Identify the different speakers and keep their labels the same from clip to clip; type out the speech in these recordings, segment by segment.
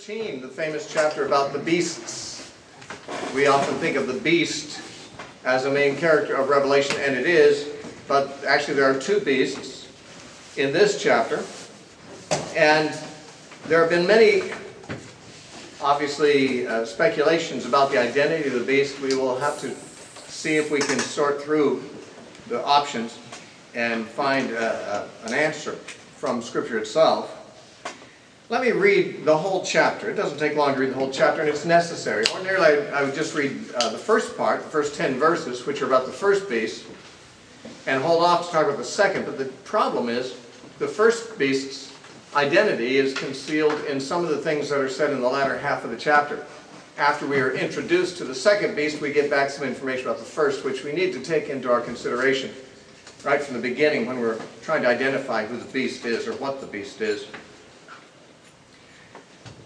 Speaker 1: 13, the famous chapter about the beasts. We often think of the beast as a main character of Revelation, and it is, but actually there are two beasts in this chapter. And there have been many, obviously, speculations about the identity of the beast. We will have to see if we can sort through the options and find an answer from Scripture itself. Let me read the whole chapter. It doesn't take long to read the whole chapter, and it's necessary. Ordinarily, I would just read the first part, the first 10 verses, which are about the first beast, and hold off to talk about the second. But the problem is, the first beast's identity is concealed in some of the things that are said in the latter half of the chapter. After we are introduced to the second beast, we get back some information about the first, which we need to take into our consideration right from the beginning when we're trying to identify who the beast is or what the beast is.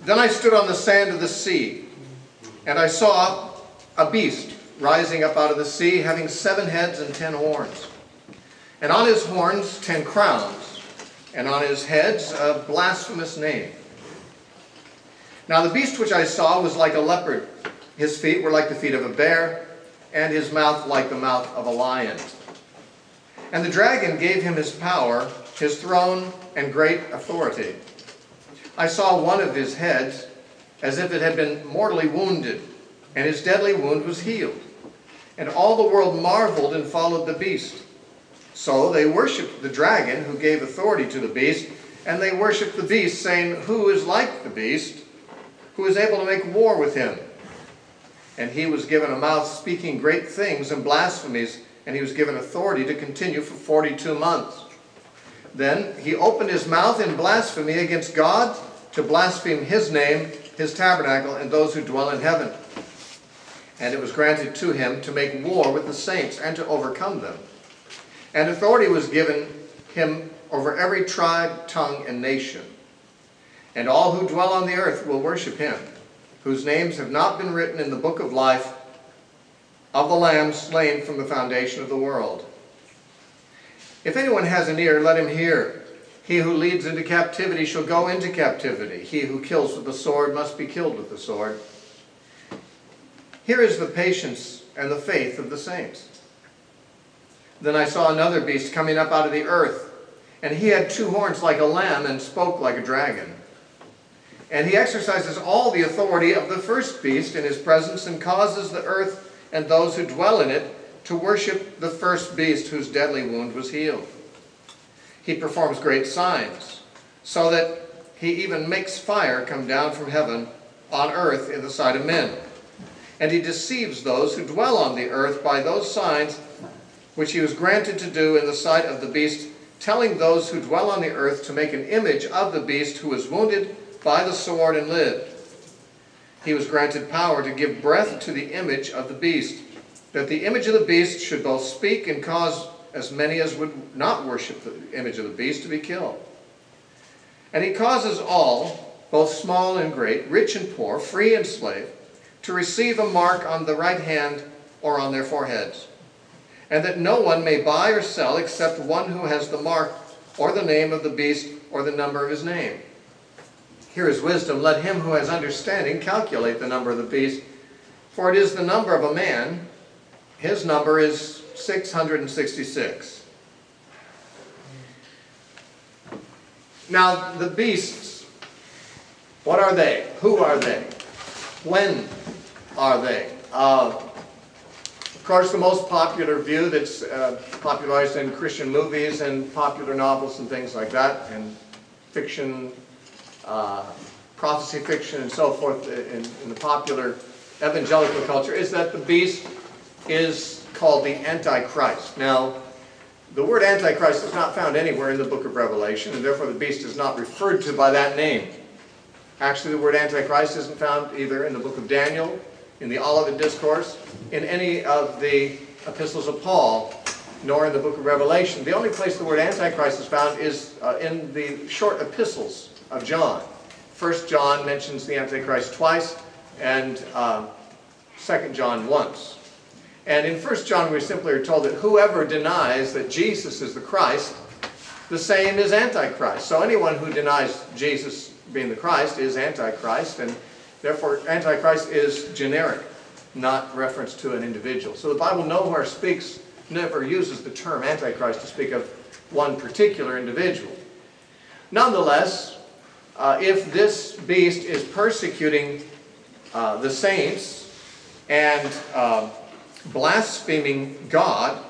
Speaker 1: Then I stood on the sand of the sea, and I saw a beast rising up out of the sea, having 7 heads and 10 horns. And on his horns 10 crowns, and on his heads a blasphemous name. Now the beast which I saw was like a leopard. His feet were like the feet of a bear, and his mouth like the mouth of a lion. And the dragon gave him his power, his throne, and great authority. I saw one of his heads as if it had been mortally wounded, and his deadly wound was healed. And all the world marveled and followed the beast. So they worshipped the dragon who gave authority to the beast, and they worshipped the beast, saying, "Who is like the beast, who is able to make war with him?" And he was given a mouth speaking great things and blasphemies, and he was given authority to continue for 42 months. Then he opened his mouth in blasphemy against God, to blaspheme his name, his tabernacle, and those who dwell in heaven. And it was granted to him to make war with the saints and to overcome them. And authority was given him over every tribe, tongue, and nation. And all who dwell on the earth will worship him, whose names have not been written in the book of life of the Lamb slain from the foundation of the world. If anyone has an ear, let him hear. He who leads into captivity shall go into captivity. He who kills with the sword must be killed with the sword. Here is the patience and the faith of the saints. Then I saw another beast coming up out of the earth, and he had 2 horns like a lamb and spoke like a dragon. And he exercises all the authority of the first beast in his presence, and causes the earth and those who dwell in it to worship the first beast whose deadly wound was healed. He performs great signs, so that he even makes fire come down from heaven on earth in the sight of men. And he deceives those who dwell on the earth by those signs which he was granted to do in the sight of the beast, telling those who dwell on the earth to make an image of the beast who was wounded by the sword and lived. He was granted power to give breath to the image of the beast, that the image of the beast should both speak and cause as many as would not worship the image of the beast to be killed. And he causes all, both small and great, rich and poor, free and slave, to receive a mark on the right hand or on their foreheads, and that no one may buy or sell except one who has the mark or the name of the beast or the number of his name. Here is wisdom. Let him who has understanding calculate the number of the beast, for it is the number of a man. His number is 666. Now, the beasts, what are they? Who are they? When are they? Of course, the most popular view that's popularized in Christian movies and popular novels and things like that, and fiction, prophecy fiction and so forth in the popular evangelical culture, is that the beast is called the Antichrist. Now, the word Antichrist is not found anywhere in the book of Revelation, and therefore the beast is not referred to by that name. Actually, the word Antichrist isn't found either in the book of Daniel, in the Olivet Discourse, in any of the epistles of Paul, nor in the book of Revelation. The only place the word Antichrist is found is in the short epistles of John. 1 John mentions the Antichrist twice, and 2 John once. And in 1 John we simply are told that whoever denies that Jesus is the Christ, the same is Antichrist. So anyone who denies Jesus being the Christ, is Antichrist, and therefore Antichrist is generic, not reference to an individual. So the Bible nowhere never uses the term Antichrist to speak of one particular individual. Nonetheless, if this beast is persecuting the saints and blaspheming God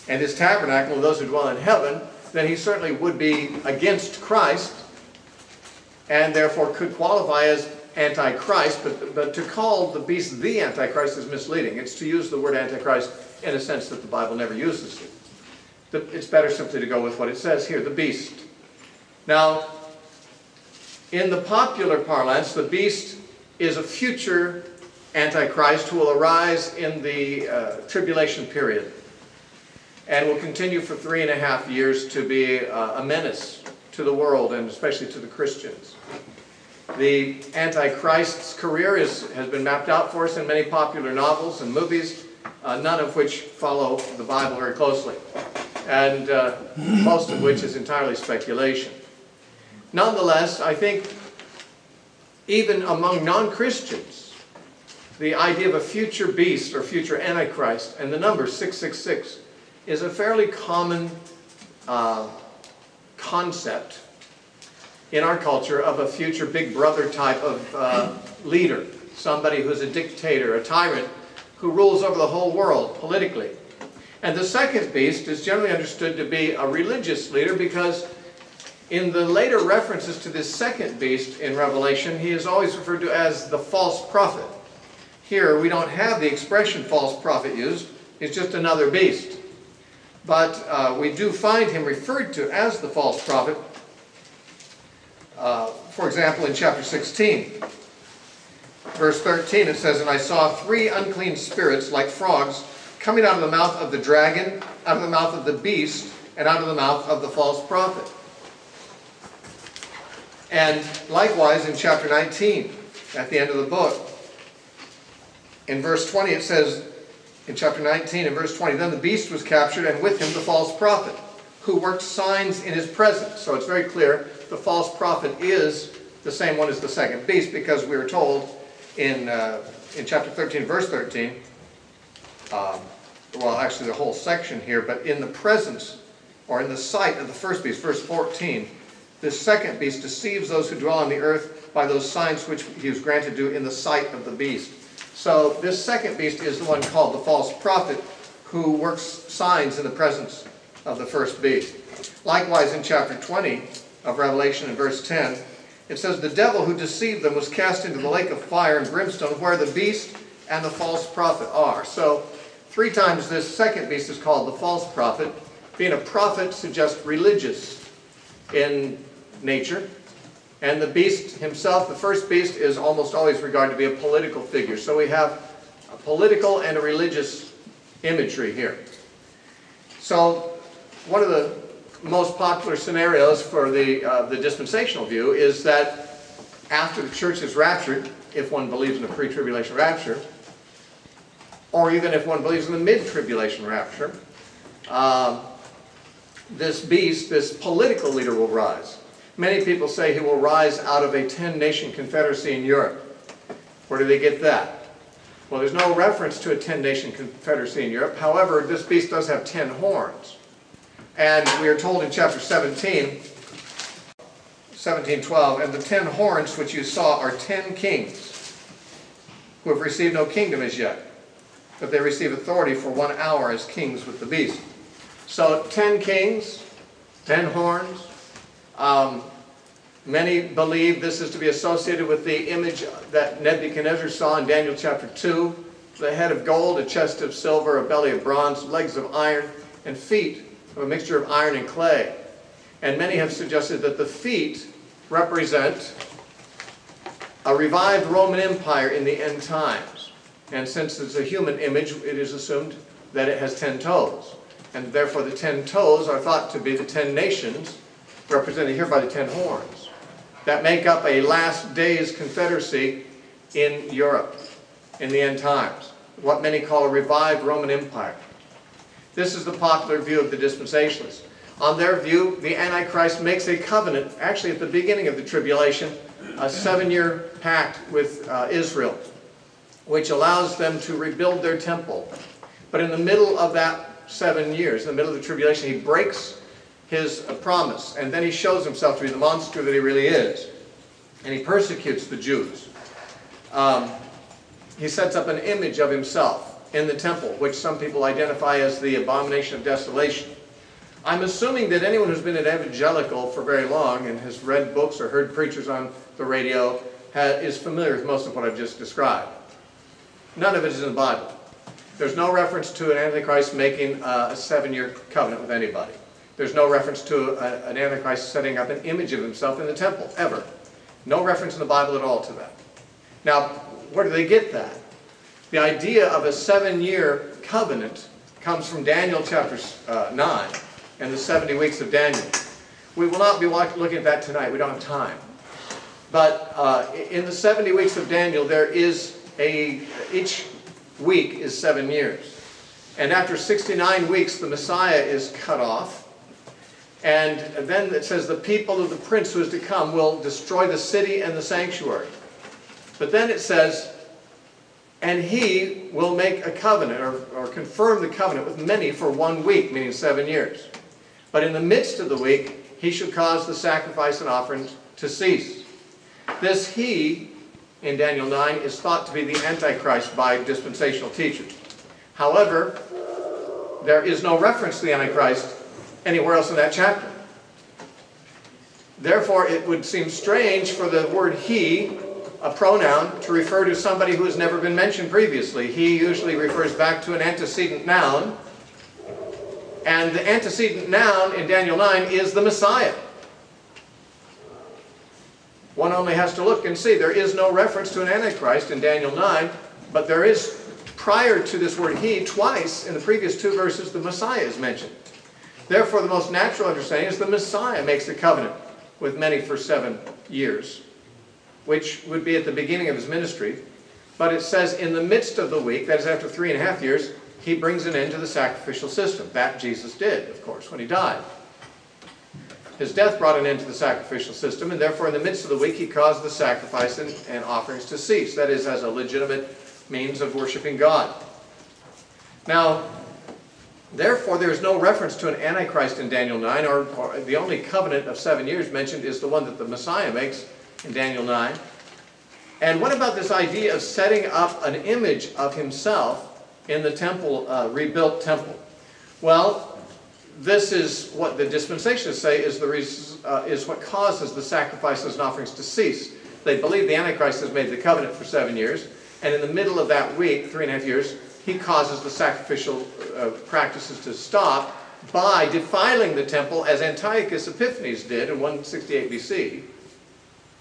Speaker 1: and his tabernacle and those who dwell in heaven, then he certainly would be against Christ and therefore could qualify as Antichrist, but to call the beast the Antichrist is misleading. It's to use the word Antichrist in a sense that the Bible never uses it. It's better simply to go with what it says here, the beast. Now, in the popular parlance, the beast is a future Antichrist who will arise in the tribulation period and will continue for 3.5 years to be a menace to the world and especially to the Christians. The Antichrist's career has been mapped out for us in many popular novels and movies, none of which follow the Bible very closely, and most of which is entirely speculation. Nonetheless, I think even among non-Christians, the idea of a future beast or future Antichrist and the number 666 is a fairly common concept in our culture of a future big brother type of leader, somebody who's a dictator, a tyrant, who rules over the whole world politically. And the second beast is generally understood to be a religious leader because in the later references to this second beast in Revelation, he is always referred to as the false prophet. Here, we don't have the expression false prophet used. It's just another beast. But we do find him referred to as the false prophet. For example, in chapter 16, verse 13, it says, "And I saw 3 unclean spirits like frogs coming out of the mouth of the dragon, out of the mouth of the beast, and out of the mouth of the false prophet." And likewise in chapter 19, at the end of the book, in verse 20 it says, in chapter 19 and verse 20, "Then the beast was captured, and with him the false prophet, who worked signs in his presence." So it's very clear the false prophet is the same one as the second beast, because we are told in chapter 13, verse 13, well, actually the whole section here, but in the presence or in the sight of the first beast, verse 14, this second beast deceives those who dwell on the earth by those signs which he was granted to do in the sight of the beast. So this second beast is the one called the false prophet, who works signs in the presence of the first beast. Likewise in chapter 20 of Revelation in verse 10, it says, "The devil who deceived them was cast into the lake of fire and brimstone, where the beast and the false prophet are." So 3 times this second beast is called the false prophet. Being a prophet suggests religious in nature. And the beast himself, the first beast, is almost always regarded to be a political figure. So we have a political and a religious imagery here. So one of the most popular scenarios for the dispensational view is that after the church is raptured, if one believes in a pre-tribulation rapture, or even if one believes in the mid-tribulation rapture, this beast, this political leader, will rise. Many people say he will rise out of a 10-nation confederacy in Europe. Where do they get that? Well, there's no reference to a 10-nation confederacy in Europe. However, this beast does have 10 horns. And we are told in chapter 17:12, "And the 10 horns which you saw are 10 kings who have received no kingdom as yet, but they receive authority for 1 hour as kings with the beast." So 10 kings, 10 horns. Many believe this is to be associated with the image that Nebuchadnezzar saw in Daniel chapter 2, the head of gold, a chest of silver, a belly of bronze, legs of iron, and feet of a mixture of iron and clay. And many have suggested that the feet represent a revived Roman Empire in the end times. And since it's a human image, it is assumed that it has 10 toes. And therefore the 10 toes are thought to be the 10 nations, represented here by the 10 horns, that make up a last days confederacy in Europe in the end times, what many call a revived Roman Empire. This is the popular view of the dispensationalists. On their view, the Antichrist makes a covenant, actually at the beginning of the tribulation, a 7-year pact with Israel, which allows them to rebuild their temple. But in the middle of that 7 years, in the middle of the tribulation, he breaks his promise, and then he shows himself to be the monster that he really is. And he persecutes the Jews. He sets up an image of himself in the temple, which some people identify as the abomination of desolation. I'm assuming that anyone who's been an evangelical for very long and has read books or heard preachers on the radio is familiar with most of what I've just described. None of it is in the Bible. There's no reference to an Antichrist making a 7-year covenant with anybody. There's no reference to an Antichrist setting up an image of himself in the temple, ever. No reference in the Bible at all to that. Now, where do they get that? The idea of a 7-year covenant comes from Daniel chapter 9 and the 70 weeks of Daniel. We will not be looking at that tonight. We don't have time. But in the 70 weeks of Daniel, there is each week is 7 years. And after 69 weeks, the Messiah is cut off. And then it says the people of the prince who is to come will destroy the city and the sanctuary. But then it says, and he will make a covenant or confirm the covenant with many for 1 week, meaning 7 years. But in the midst of the week, he shall cause the sacrifice and offerings to cease. This he, in Daniel 9, is thought to be the Antichrist by dispensational teachers. However, there is no reference to the Antichrist anywhere else in that chapter. Therefore, it would seem strange for the word he, a pronoun, to refer to somebody who has never been mentioned previously. He usually refers back to an antecedent noun. And the antecedent noun in Daniel 9 is the Messiah. One only has to look and see. There is no reference to an Antichrist in Daniel 9, but there is, prior to this word he, twice in the previous 2 verses, the Messiah is mentioned. Therefore, the most natural understanding is the Messiah makes the covenant with many for 7 years, which would be at the beginning of his ministry. But it says in the midst of the week, that is after 3.5 years, he brings an end to the sacrificial system. That Jesus did, of course, when he died. His death brought an end to the sacrificial system, and therefore in the midst of the week he caused the sacrifice and offerings to cease. That is, as a legitimate means of worshiping God. Now, therefore, there is no reference to an Antichrist in Daniel 9, or the only covenant of 7 years mentioned is the one that the Messiah makes in Daniel 9. And what about this idea of setting up an image of himself in the temple, rebuilt temple? Well, this is what the dispensationalists say is what causes the sacrifices and offerings to cease. They believe the Antichrist has made the covenant for 7 years, and in the middle of that week, 3.5 years, he causes the sacrificial practices to stop by defiling the temple as Antiochus Epiphanes did in 168 BC.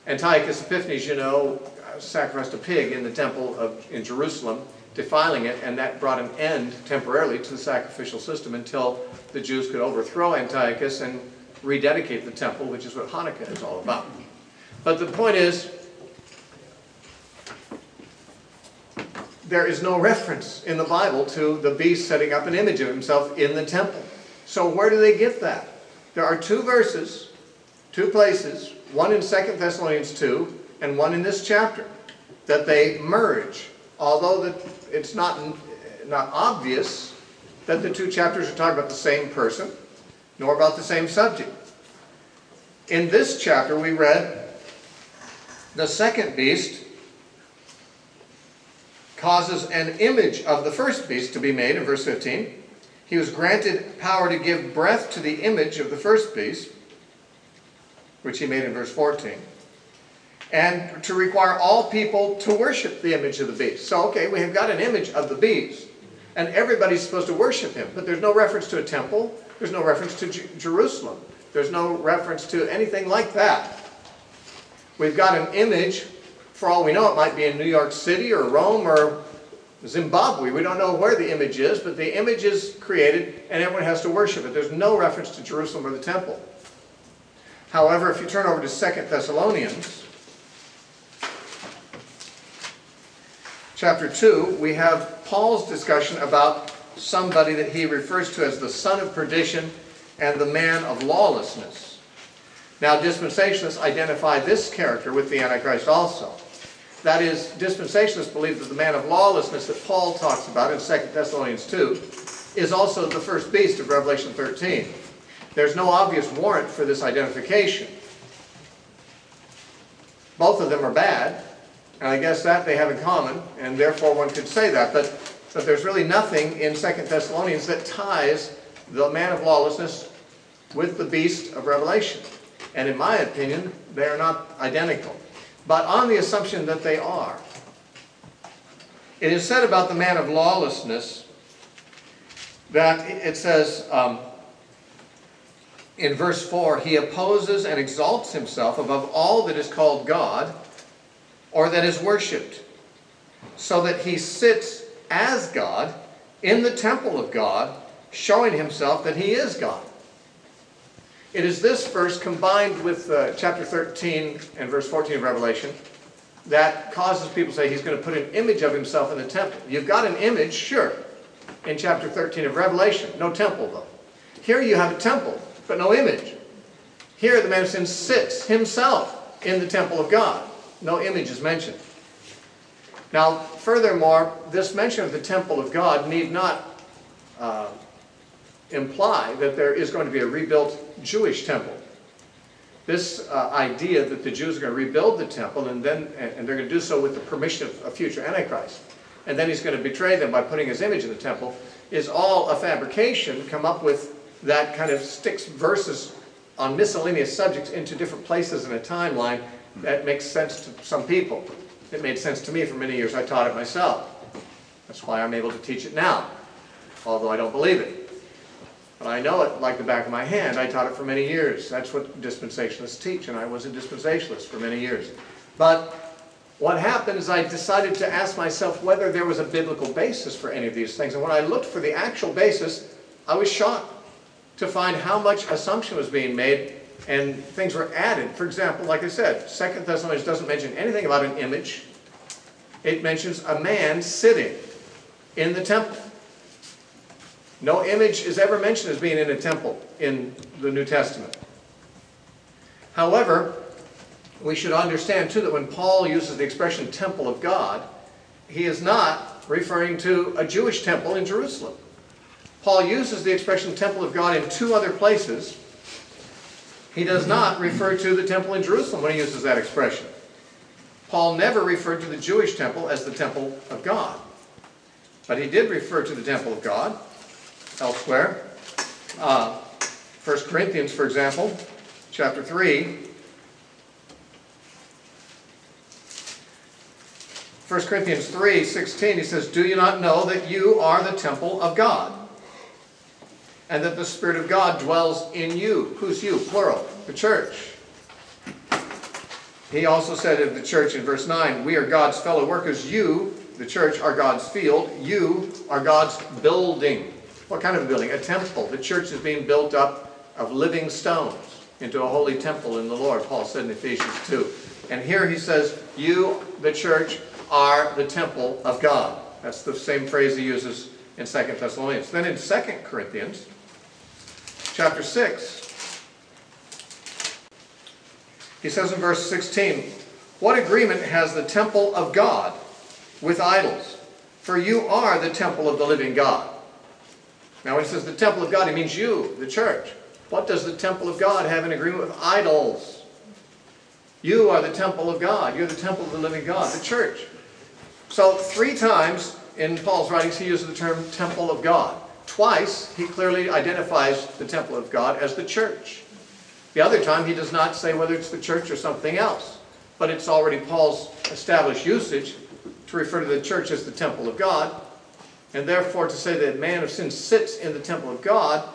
Speaker 1: Antiochus Epiphanes, you know, sacrificed a pig in the temple in Jerusalem, defiling it, and that brought an end temporarily to the sacrificial system until the Jews could overthrow Antiochus and rededicate the temple, which is what Hanukkah is all about. But the point is, there is no reference in the Bible to the beast setting up an image of himself in the temple. So where do they get that? There are 2 verses, 2 places, one in 2 Thessalonians 2 and one in this chapter, that they merge. Although it's not obvious that the 2 chapters are talking about the same person, nor about the same subject. In this chapter we read, the second beast causes an image of the first beast to be made in verse 15. He was granted power to give breath to the image of the first beast, which he made in verse 14. And to require all people to worship the image of the beast. So, okay, we have got an image of the beast, and everybody's supposed to worship him. But there's no reference to a temple. There's no reference to Jerusalem. There's no reference to anything like that. We've got an image. For all we know, it might be in New York City or Rome or Zimbabwe. We don't know where the image is, but the image is created and everyone has to worship it. There's no reference to Jerusalem or the temple. However, if you turn over to 2 Thessalonians, chapter 2, we have Paul's discussion about somebody that he refers to as the son of perdition and the man of lawlessness. Now, dispensationalists identify this character with the Antichrist also. That is, dispensationalists believe that the man of lawlessness that Paul talks about in 2 Thessalonians 2 is also the first beast of Revelation 13. There's no obvious warrant for this identification. Both of them are bad, and I guess that they have in common, and therefore one could say that. But there's really nothing in 2 Thessalonians that ties the man of lawlessness with the beast of Revelation. And in my opinion, they are not identical. But on the assumption that they are, it is said about the man of lawlessness that it says in verse 4, he opposes and exalts himself above all that is called God or that is worshipped, so that he sits as God in the temple of God, showing himself that he is God. It is this verse combined with chapter 13 and verse 14 of Revelation that causes people to say he's going to put an image of himself in the temple. You've got an image, sure, in chapter 13 of Revelation. No temple, though. Here you have a temple, but no image. Here the man of sin sits himself in the temple of God. No image is mentioned. Now, furthermore, this mention of the temple of God need not imply that there is going to be a rebuilt Jewish temple. This idea that the Jews are going to rebuild the temple and they're going to do so with the permission of a future Antichrist, and then he's going to betray them by putting his image in the temple, is all a fabrication come up with that kind of sticks verses on miscellaneous subjects into different places in a timeline that makes sense to some people. It made sense to me for many years. I taught it myself. That's why I'm able to teach it now, although I don't believe it. But I know it like the back of my hand. I taught it for many years. That's what dispensationalists teach, and I was a dispensationalist for many years. But what happened is I decided to ask myself whether there was a biblical basis for any of these things. And when I looked for the actual basis, I was shocked to find how much assumption was being made and things were added. For example, like I said, 2 Thessalonians doesn't mention anything about an image. It mentions a man sitting in the temple. No image is ever mentioned as being in a temple in the New Testament. However, we should understand too that when Paul uses the expression temple of God, he is not referring to a Jewish temple in Jerusalem. Paul uses the expression temple of God in two other places. He does not refer to the temple in Jerusalem when he uses that expression. Paul never referred to the Jewish temple as the temple of God. But he did refer to the temple of God elsewhere. 1 Corinthians, for example, chapter 3. 1 Corinthians 3:16, he says, "Do you not know that you are the temple of God, and that the Spirit of God dwells in you?" Who's you? Plural. The church. He also said of the church in verse 9, "We are God's fellow workers. You, the church, are God's field. You are God's building." What kind of a building? A temple. The church is being built up of living stones into a holy temple in the Lord, Paul said in Ephesians 2. And here he says, you, the church, are the temple of God. That's the same phrase he uses in 2 Thessalonians. Then in 2 Corinthians, chapter 6, he says in verse 16, "What agreement has the temple of God with idols? For you are the temple of the living God." Now when he says the temple of God, he means you, the church. What does the temple of God have in agreement with idols? You are the temple of God. You're the temple of the living God, the church. So 3 times in Paul's writings he uses the term temple of God. Twice he clearly identifies the temple of God as the church. The other time he does not say whether it's the church or something else. But it's already Paul's established usage to refer to the church as the temple of God. And therefore to say that man of sin sits in the temple of God,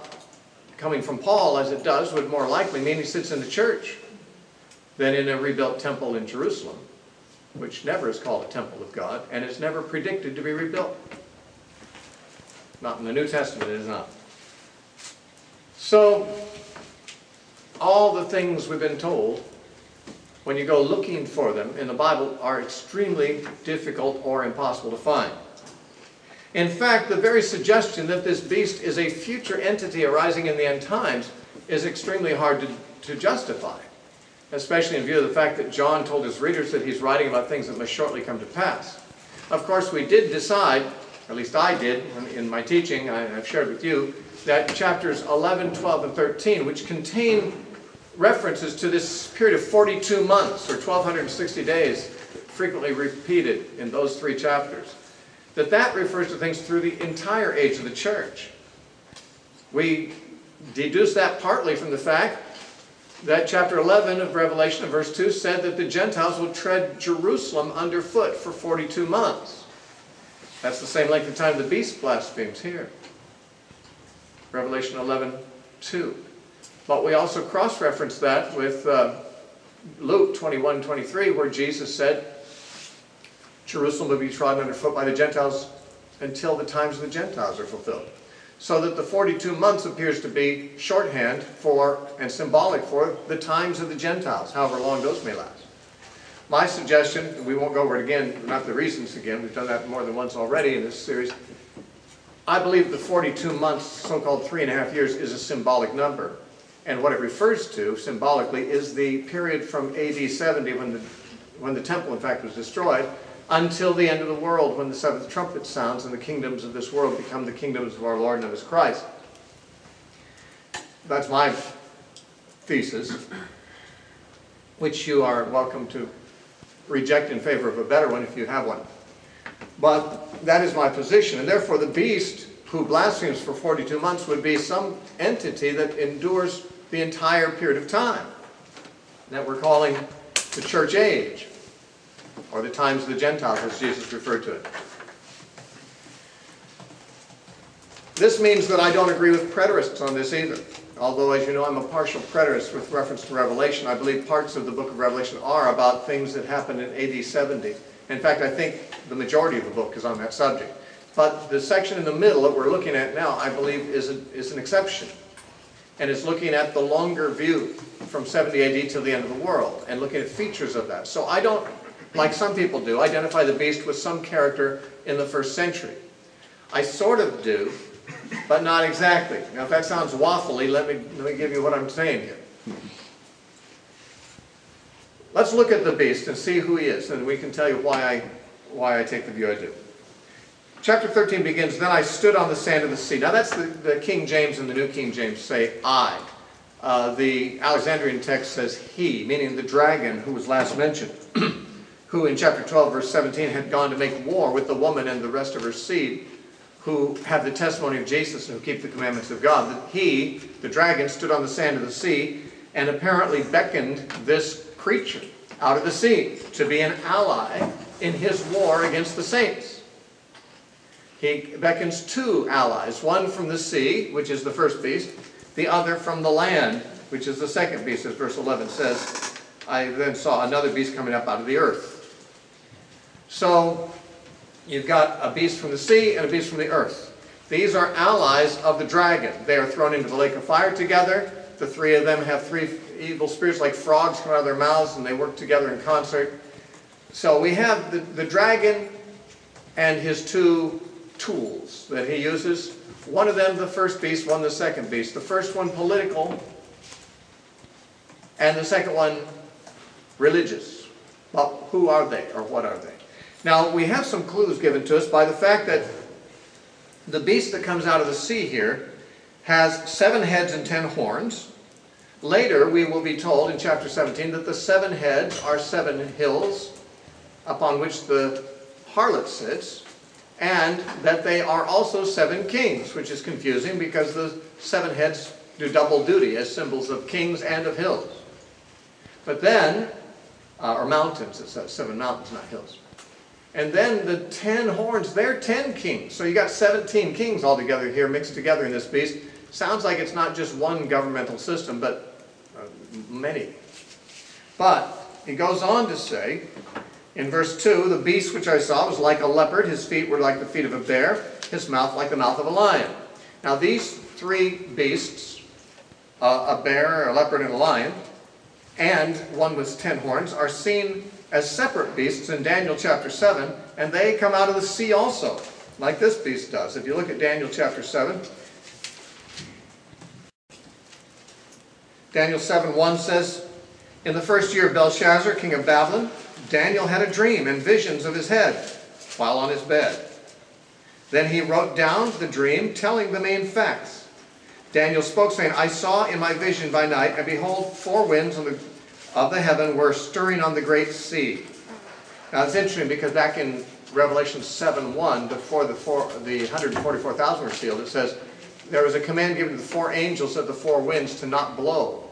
Speaker 1: coming from Paul as it does, would more likely mean he sits in the church than in a rebuilt temple in Jerusalem, which never is called a temple of God and is never predicted to be rebuilt. Not in the New Testament, it is not. So, all the things we've been told, when you go looking for them in the Bible, are extremely difficult or impossible to find. In fact, the very suggestion that this beast is a future entity arising in the end times is extremely hard to justify, especially in view of the fact that John told his readers that he's writing about things that must shortly come to pass. Of course, we did decide, at least I did in my teaching, I've shared with you, that chapters 11, 12, and 13, which contain references to this period of 42 months, or 1,260 days, frequently repeated in those 3 chapters, that refers to things through the entire age of the church. We deduce that partly from the fact that chapter 11 of Revelation, in verse 2, said that the Gentiles will tread Jerusalem underfoot for 42 months. That's the same length of time the beast blasphemes here. Revelation 11:2. But we also cross-reference that with Luke 21:23, where Jesus said, Jerusalem will be trodden underfoot by the Gentiles until the times of the Gentiles are fulfilled. So that the 42 months appears to be shorthand for and symbolic for the times of the Gentiles, however long those may last. My suggestion, we won't go over it again, not the reasons again, we've done that more than once already in this series. I believe the 42 months, so-called 3.5 years, is a symbolic number. And what it refers to, symbolically, is the period from AD 70, when the temple, in fact, was destroyed, until the end of the world, when the 7th trumpet sounds and the kingdoms of this world become the kingdoms of our Lord and of His Christ. That's my thesis, which you are welcome to reject in favor of a better one if you have one. But that is my position, and therefore the beast who blasphemes for 42 months would be some entity that endures the entire period of time that we're calling the church age, or the times of the Gentiles, as Jesus referred to it. This means that I don't agree with preterists on this either. Although, as you know, I'm a partial preterist with reference to Revelation. I believe parts of the book of Revelation are about things that happened in AD 70. In fact, I think the majority of the book is on that subject. But the section in the middle that we're looking at now, I believe, is an exception. And it's looking at the longer view from 70 AD till the end of the world, and looking at features of that. So I don't, like some people do, identify the beast with some character in the 1st century. I sort of do, but not exactly. Now, if that sounds waffly, let me give you what I'm saying here. Let's look at the beast and see who he is, and we can tell you why I take the view I do. Chapter 13 begins, "Then I stood on the sand of the sea." Now that's the King James and the New King James say "I." The Alexandrian text says "he," meaning the dragon who was last mentioned, who in chapter 12 verse 17 had gone to make war with the woman and the rest of her seed, who have the testimony of Jesus and who keep the commandments of God. That he, the dragon, stood on the sand of the sea and apparently beckoned this creature out of the sea to be an ally in his war against the saints. He beckons 2 allies, one from the sea, which is the first beast, the other from the land, which is the second beast, as verse 11 says. "I then saw another beast coming up out of the earth." So you've got a beast from the sea and a beast from the earth. These are allies of the dragon. They are thrown into the lake of fire together. The 3 of them have 3 evil spirits like frogs come out of their mouths, and they work together in concert. So we have the dragon and his 2 tools that he uses. One of them, the first beast, one the second beast. The first one political, and the second one religious. Well, who are they, or what are they? Now, we have some clues given to us by the fact that the beast that comes out of the sea here has 7 heads and 10 horns. Later, we will be told in chapter 17 that the 7 heads are 7 hills upon which the harlot sits, and that they are also 7 kings, which is confusing because the 7 heads do double duty as symbols of kings and of hills. But then, or mountains, it says 7 mountains, not hills. And then the 10 horns, they're 10 kings. So you got 17 kings altogether here mixed together in this beast. Sounds like it's not just one governmental system, but many. But he goes on to say, in verse 2, "The beast which I saw was like a leopard. His feet were like the feet of a bear. His mouth like the mouth of a lion." Now these 3 beasts, a bear, a leopard, and a lion, and one with 10 horns, are seen as separate beasts in Daniel chapter 7, and they come out of the sea also. like this beast does. If you look at Daniel chapter 7, Daniel 7:1 says, in the first year of Belshazzar, king of Babylon, Daniel had a dream and visions of his head while on his bed. Then he wrote down the dream, telling the main facts. Daniel spoke, saying, I saw in my vision by night, and behold, 4 winds of the heaven were stirring on the great sea. Now it's interesting because back in Revelation 7:1, before the 144,000 were sealed, it says, there was a command given to the 4 angels of the 4 winds to not blow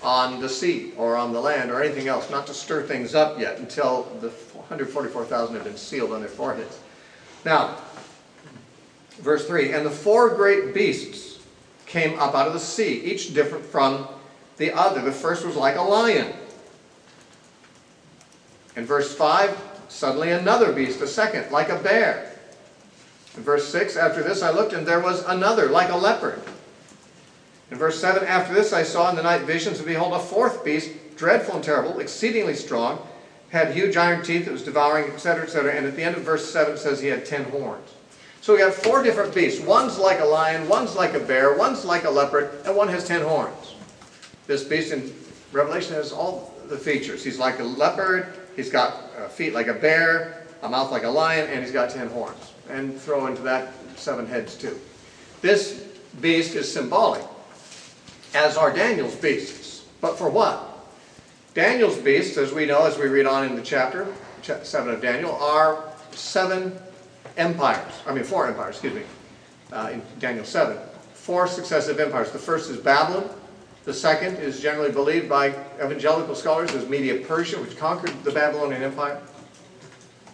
Speaker 1: on the sea or on the land or anything else, not to stir things up yet until the 144,000 had been sealed on their foreheads. Now, verse 3, and the 4 great beasts came up out of the sea, each different from the other. The first was like a lion. In verse 5, suddenly another beast, a second, like a bear. In verse 6, after this I looked, and there was another, like a leopard. In verse 7, after this I saw in the night visions, and behold, a 4th beast, dreadful and terrible, exceedingly strong, had huge iron teeth, it was devouring, etc., etc. And at the end of verse 7 it says he had 10 horns. So we have 4 different beasts. One's like a lion, one's like a bear, one's like a leopard, and one has 10 horns. This beast in Revelation has all the features. He's like a leopard, he's got feet like a bear, a mouth like a lion, and he's got 10 horns. And throw into that 7 heads too. This beast is symbolic, as are Daniel's beasts. But for what? Daniel's beasts, as we know, as we read on in the chapter 7 of Daniel, are 4 empires, excuse me, in Daniel 7. 4 successive empires. The first is Babylon. The second is generally believed by evangelical scholars as Media-Persia, which conquered the Babylonian Empire.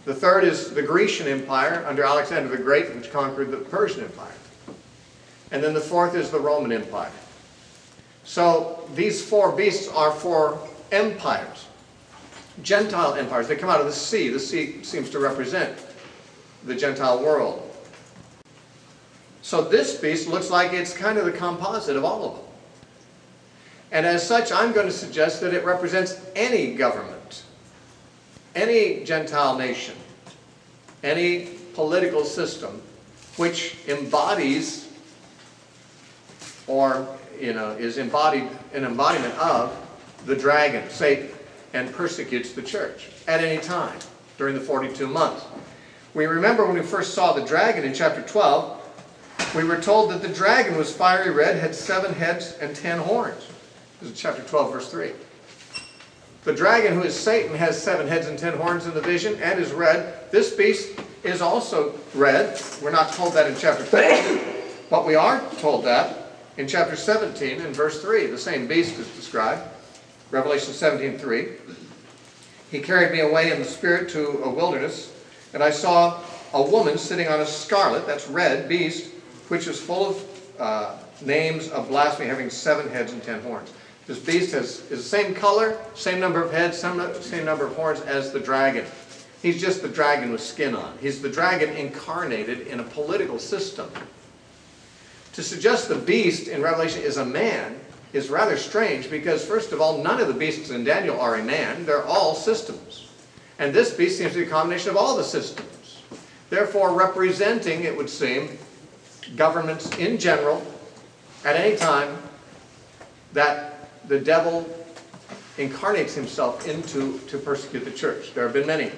Speaker 1: The third is the Grecian Empire under Alexander the Great, which conquered the Persian Empire. And then the 4th is the Roman Empire. So these 4 beasts are 4 empires, Gentile empires. They come out of the sea. The sea seems to represent the Gentile world. So this beast looks like it's kind of the composite of all of them. And as such, I'm going to suggest that it represents any government, any Gentile nation, any political system which embodies or is an embodiment of the dragon, Satan, and persecutes the church at any time during the 42 months. We remember when we first saw the dragon in chapter 12, we were told that the dragon was fiery red, had 7 heads and 10 horns. This is chapter 12, verse 3. The dragon, who is Satan, has 7 heads and 10 horns in the vision and is red. This beast is also red. We're not told that in chapter 12, but we are told that in chapter 17 and verse 3. The same beast is described. Revelation 17:3. He carried me away in the spirit to a wilderness, and I saw a woman sitting on a scarlet, that's red, beast, which is full of names of blasphemy, having 7 heads and 10 horns. This beast is the same color, same number of heads, same number of horns as the dragon. He's just the dragon with skin on. He's the dragon incarnated in a political system. To suggest the beast in Revelation is a man is rather strange because, first of all, none of the beasts in Daniel are a man. They're all systems. And this beast seems to be a combination of all the systems. Therefore, representing, it would seem, governments in general at any time that the devil incarnates himself to persecute the church. There have been many.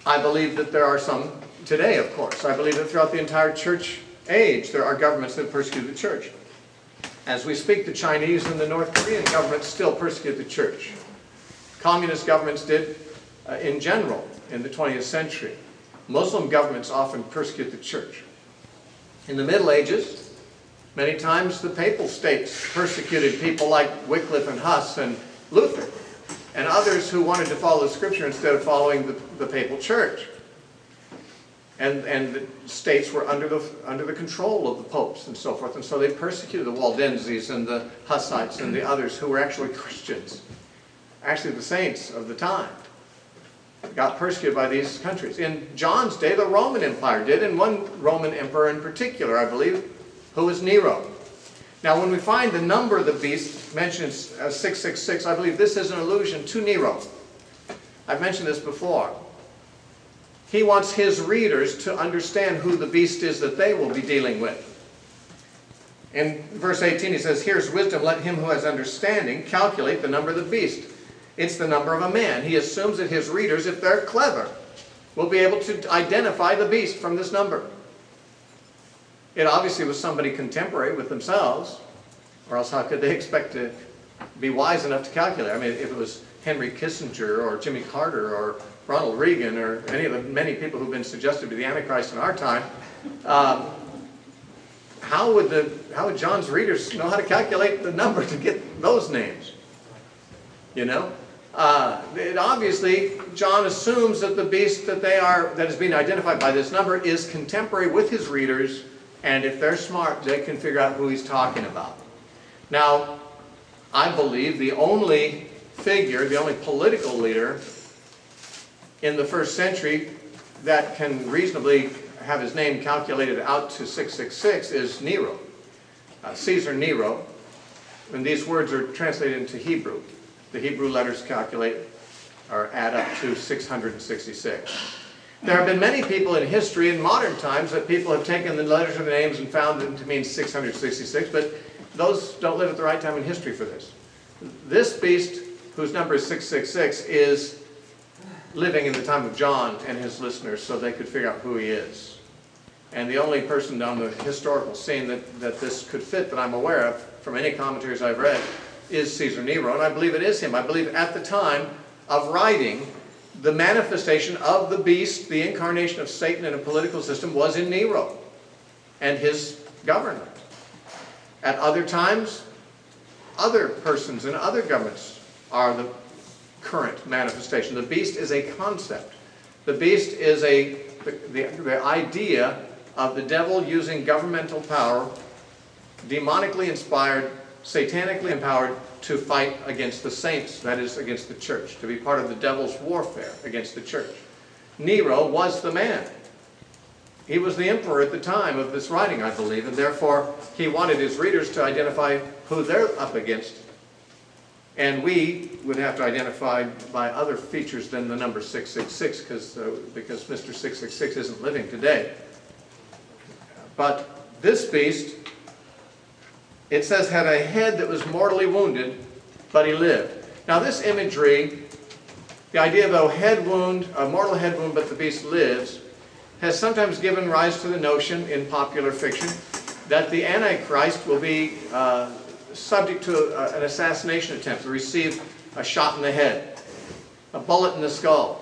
Speaker 1: I believe that there are some today, of course. I believe that throughout the entire church age, there are governments that persecute the church. As we speak, the Chinese and the North Korean governments still persecute the church. Communist governments did in general in the 20th century. Muslim governments often persecute the church. In the Middle Ages, many times the papal states persecuted people like Wycliffe and Huss and Luther, and others who wanted to follow the Scripture instead of following the papal church. And the states were under the control of the popes and so forth, and so they persecuted the Waldenses and the Hussites and the others who were actually Christians, actually the saints of the time. Got persecuted by these countries. In John's day, the Roman Empire did, and one Roman emperor in particular, I believe, who was Nero. Now, when we find the number of the beast mentioned as 666, I believe this is an allusion to Nero. I've mentioned this before. he wants his readers to understand who the beast is that they will be dealing with. In verse 18 he says, here's wisdom, let him who has understanding calculate the number of the beast. It's the number of a man. He assumes that his readers, if they're clever, will be able to identify the beast from this number. It obviously was somebody contemporary with themselves, or else how could they expect to be wise enough to calculate? I mean, if it was Henry Kissinger or Jimmy Carter or Ronald Reagan or any of the many people who've been suggested to be the Antichrist in our time, how would John's readers know how to calculate the number to get those names? You know? Obviously, John assumes that the beast that is being identified by this number is contemporary with his readers, and if they're smart, they can figure out who he's talking about. Now, I believe the only figure, the only political leader in the first century that can reasonably have his name calculated out to 666 is Nero, Caesar Nero. And these words are translated into Hebrew. The Hebrew letters calculate or add up to 666. There have been many people in history in modern times that people have taken the letters of the names and found them to mean 666, but those don't live at the right time in history for this. This beast, whose number is 666, is living in the time of John and his listeners so they could figure out who he is. And the only person on the historical scene that this could fit that I'm aware of from any commentaries I've read is Caesar Nero, and I believe it is him. I believe at the time of writing, the manifestation of the beast, the incarnation of Satan in a political system, was in Nero and his government. At other times, other persons and other governments are the current manifestation. The beast is a concept. The beast is the idea of the devil using governmental power, demonically inspired, satanically empowered, to fight against the saints, that is, against the church, to be part of the devil's warfare against the church. Nero was the man. He was the emperor at the time of this writing, I believe, and therefore he wanted his readers to identify who they're up against. And we would have to identify by other features than the number 666, because Mr. 666 isn't living today. But this beast, it says, had a head that was mortally wounded, but he lived. Now this imagery, the idea of a mortal head wound, but the beast lives, has sometimes given rise to the notion in popular fiction that the Antichrist will be subject to an assassination attempt, to receive a shot in the head, a bullet in the skull.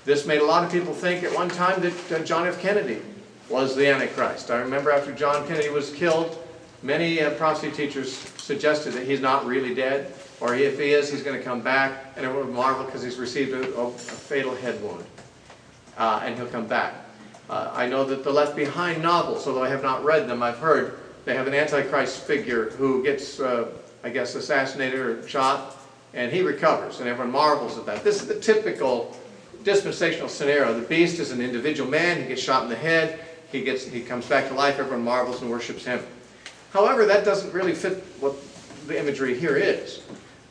Speaker 1: This made a lot of people think at one time that John F. Kennedy was the Antichrist. I remember after John Kennedy was killed, many prophecy teachers suggested that he's not really dead, or if he is, he's going to come back, and everyone would marvel because he's received a fatal head wound, and he'll come back. I know that the Left Behind novels, although I have not read them, I've heard they have an Antichrist figure who gets, I guess, assassinated or shot, and he recovers, and everyone marvels at that. This is the typical dispensational scenario. The beast is an individual man, he gets shot in the head, he comes back to life, everyone marvels and worships him. However, that doesn't really fit what the imagery here is.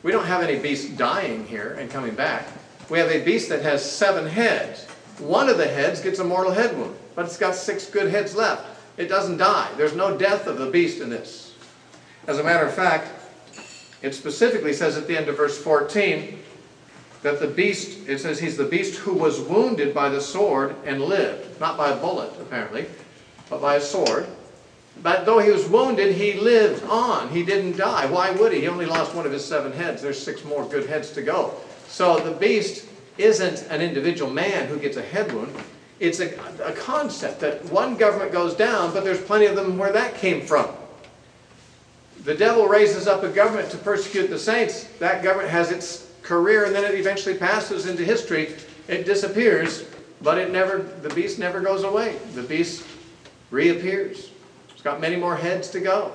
Speaker 1: We don't have any beast dying here and coming back. We have a beast that has 7 heads. One of the heads gets a mortal head wound, but it's got 6 good heads left. It doesn't die. There's no death of the beast in this. As a matter of fact, it specifically says at the end of verse 14 that the beast, it says he's the beast who was wounded by the sword and lived. Not by a bullet, apparently, but by a sword. But though he was wounded, he lived on. He didn't die. Why would he? He only lost one of his 7 heads. There's 6 more good heads to go. So the beast isn't an individual man who gets a head wound. It's a concept that one government goes down, but there's plenty of them where that came from. The devil raises up a government to persecute the saints. That government has its career, and then it eventually passes into history. It disappears, but the beast never goes away. The beast reappears. It's got many more heads to go.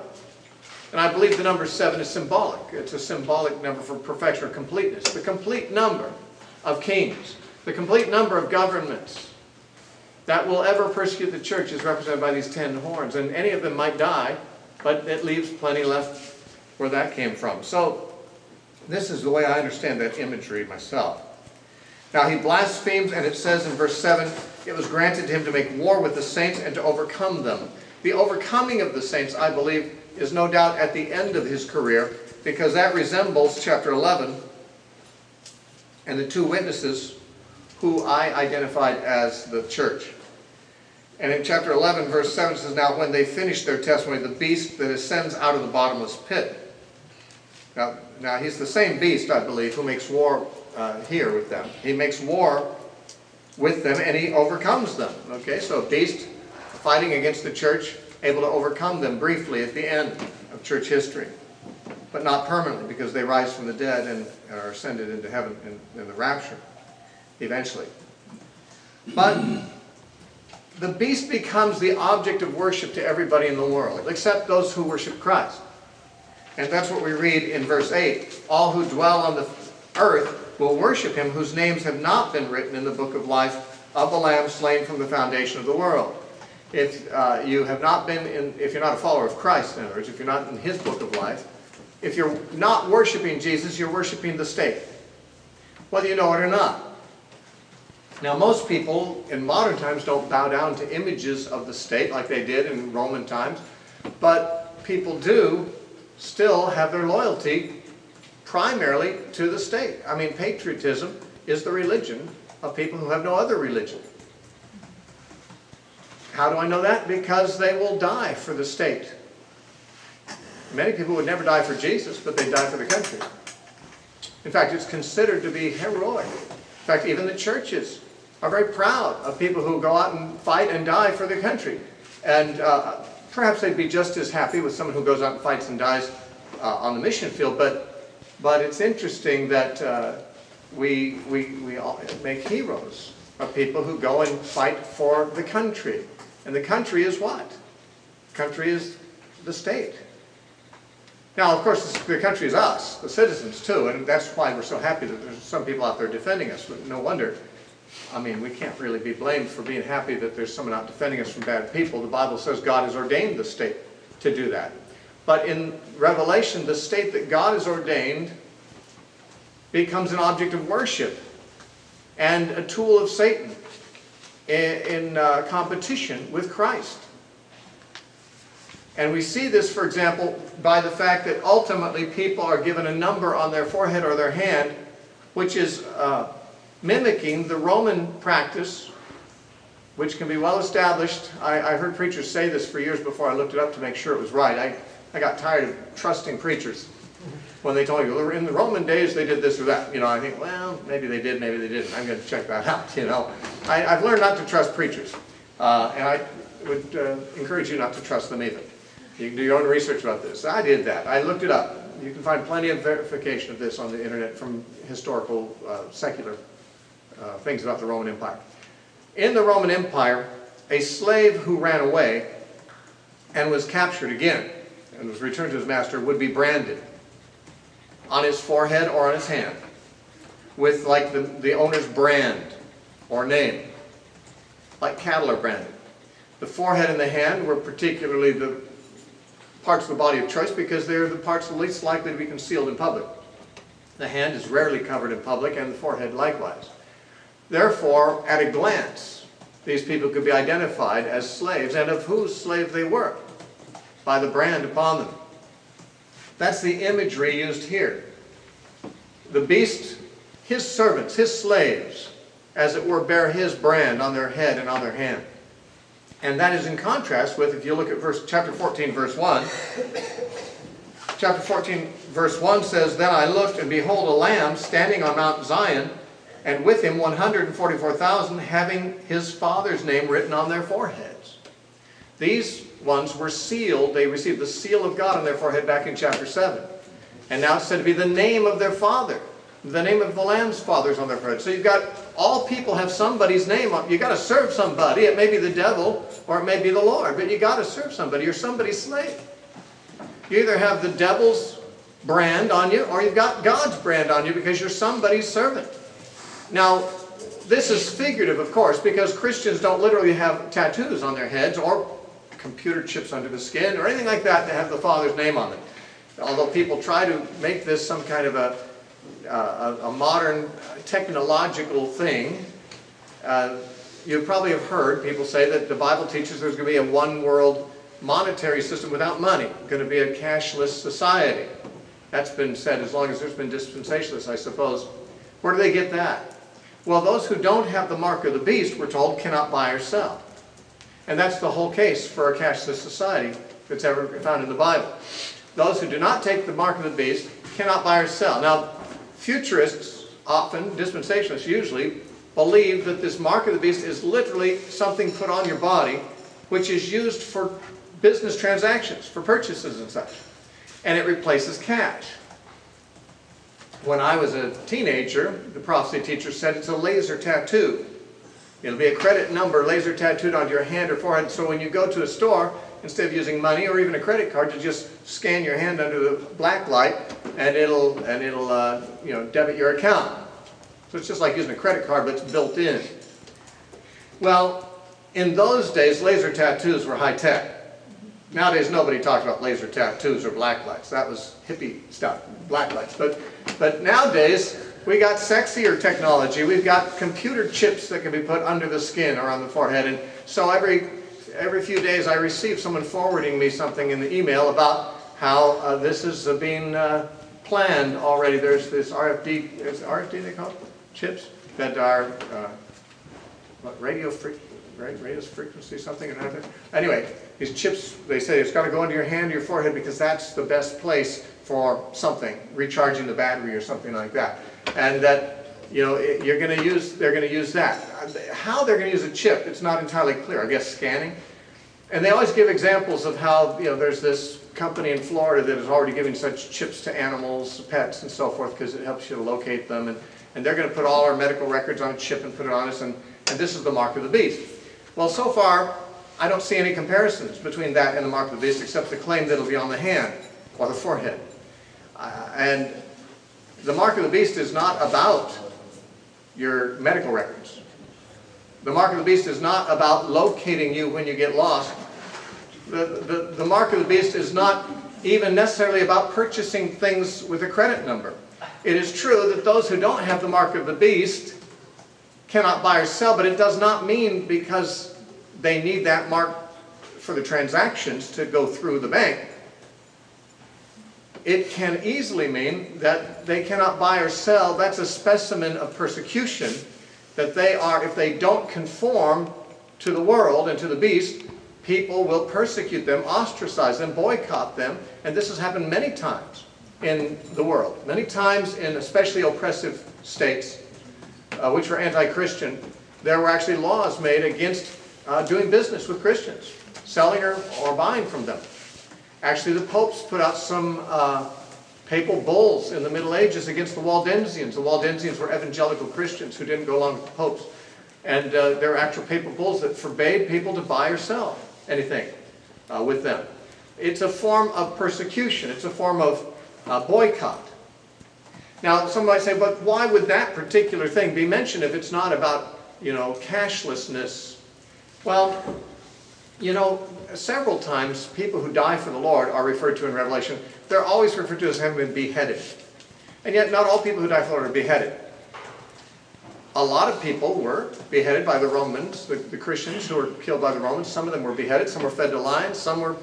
Speaker 1: And I believe the number 7 is symbolic. It's a symbolic number for perfection or completeness. The complete number of kings, the complete number of governments that will ever persecute the church is represented by these 10 horns. And any of them might die, but it leaves plenty left where that came from. So this is the way I understand that imagery myself. Now he blasphemes, and it says in verse 7, it was granted to him to make war with the saints and to overcome them. The overcoming of the saints, I believe, is no doubt at the end of his career, because that resembles chapter 11 and the 2 witnesses who I identified as the church. And in chapter 11, verse 7 says, now when they finished their testimony, the beast that ascends out of the bottomless pit. Now he's the same beast, I believe, who makes war here with them. He makes war with them and he overcomes them. Okay, so a beast fighting against the church, able to overcome them briefly at the end of church history. But not permanently, because they rise from the dead and are ascended into heaven in the rapture, eventually. But the beast becomes the object of worship to everybody in the world, except those who worship Christ. And that's what we read in verse 8. All who dwell on the earth will worship him whose names have not been written in the book of life of the Lamb slain from the foundation of the world. If you have not been if you're not a follower of Christ, in other words, if you're not in his book of life, if you're not worshiping Jesus, you're worshiping the state, whether you know it or not. Now, most people in modern times don't bow down to images of the state like they did in Roman times, but people do still have their loyalty primarily to the state. I mean, patriotism is the religion of people who have no other religion. How do I know that? Because they will die for the state. Many people would never die for Jesus, but they die for the country. In fact, it's considered to be heroic. In fact, even the churches are very proud of people who go out and fight and die for their country. And perhaps they'd be just as happy with someone who goes out and fights and dies on the mission field. But it's interesting that we all make heroes of people who go and fight for the country. And the country is what? The country is the state. Now, of course, the country is us, the citizens too, and that's why we're so happy that there's some people out there defending us. But no wonder. I mean, we can't really be blamed for being happy that there's someone out defending us from bad people. The Bible says God has ordained the state to do that. But in Revelation, the state that God has ordained becomes an object of worship and a tool of Satan in competition with Christ. And we see this, for example, by the fact that ultimately people are given a number on their forehead or their hand, which is mimicking the Roman practice, which can be well established. I heard preachers say this for years before I looked it up to make sure it was right. I got tired of trusting preachers when they told you, in the Roman days they did this or that. You know, I think, well, maybe they did, maybe they didn't. I'm going to check that out, you know. I've learned not to trust preachers. And I would encourage you not to trust them either. You can do your own research about this. I did that. I looked it up. You can find plenty of verification of this on the internet from historical, secular things about the Roman Empire. In the Roman Empire, a slave who ran away and was captured again and was returned to his master would be branded on his forehead or on his hand with like the owner's brand or name, like cattle are branded. The forehead and the hand were particularly the parts of the body of choice because they're the parts least likely to be concealed in public. The hand is rarely covered in public, and the forehead likewise. Therefore, at a glance, these people could be identified as slaves, and of whose slave they were, by the brand upon them. That's the imagery used here. The beast, his servants, his slaves, as it were, bear his brand on their head and on their hand. And that is in contrast with, if you look at chapter 14, verse 1. Chapter 14, verse 1 says, Then I looked, and behold, a lamb standing on Mount Zion, and with him 144,000, having his father's name written on their foreheads. These ones were sealed. They received the seal of God on their forehead back in chapter 7. And now it's said to be the name of their father. The name of the Lamb's father's on their forehead. So you've got, all people have somebody's name on. You've got to serve somebody. It may be the devil or it may be the Lord, but you've got to serve somebody. You're somebody's slave. You either have the devil's brand on you or you've got God's brand on you because you're somebody's servant. Now, this is figurative, of course, because Christians don't literally have tattoos on their heads or computer chips under the skin or anything like that have the Father's name on them. Although people try to make this some kind of a modern technological thing, you probably have heard people say that the Bible teaches there's going to be a one-world monetary system without money, going to be a cashless society. That's been said as long as there's been dispensationalists, I suppose. Where do they get that? Well, those who don't have the mark of the beast, we're told, cannot buy or sell. And that's the whole case for a cashless society that's ever found in the Bible. Those who do not take the mark of the beast cannot buy or sell. Now, futurists often, dispensationalists usually, believe that this mark of the beast is literally something put on your body which is used for business transactions, for purchases and such. And it replaces cash. When I was a teenager, the prophecy teacher said it's a laser tattoo. It'll be a credit number laser tattooed onto your hand or forehead, so when you go to a store, instead of using money or even a credit card, you just scan your hand under the black light and it'll debit your account. So it's just like using a credit card, but it's built in. Well, in those days, laser tattoos were high tech. Nowadays, nobody talks about laser tattoos or black lights. That was hippie stuff, black lights. But nowadays, we got sexier technology. We've got computer chips that can be put under the skin or on the forehead. And so every few days, I receive someone forwarding me something in the email about how this is being planned already. There's this RFD, is it RFD they call it? Chips that are radio frequency something or another. Anyway, these chips, they say it's got to go into your hand or your forehead because that's the best place for something, recharging the battery or something like that. And that, they're going to use that. How they're going to use a chip, it's not entirely clear. I guess scanning. And they always give examples of how, there's this company in Florida that is already giving such chips to animals, pets, and so forth because it helps you to locate them. And they're going to put all our medical records on a chip and put it on us, and this is the mark of the beast. Well, so far, I don't see any comparisons between that and the mark of the beast except the claim that it'll be on the hand or the forehead. And the mark of the beast is not about your medical records. The mark of the beast is not about locating you when you get lost. The mark of the beast is not even necessarily about purchasing things with a credit number. It is true that those who don't have the mark of the beast cannot buy or sell, but it does not mean because they need that mark for the transactions to go through the bank. It can easily mean that they cannot buy or sell. That's a specimen of persecution, that they are, if they don't conform to the world and to the beast, people will persecute them, ostracize them, boycott them, and this has happened many times in the world. Many times in especially oppressive states, which were anti-Christian, there were actually laws made against doing business with Christians, selling or buying from them. Actually, the popes put out some papal bulls in the Middle Ages against the Waldensians. The Waldensians were evangelical Christians who didn't go along with the popes. And there were actual papal bulls that forbade people to buy or sell anything with them. It's a form of persecution. It's a form of boycott. Now, some might say, but why would that particular thing be mentioned if it's not about, cashlessness? Well, several times people who die for the Lord are referred to in Revelation. They're always referred to as having been beheaded. And yet not all people who die for the Lord are beheaded. A lot of people were beheaded by the Romans, the Christians who were killed by the Romans. Some of them were beheaded, some were fed to lions, some were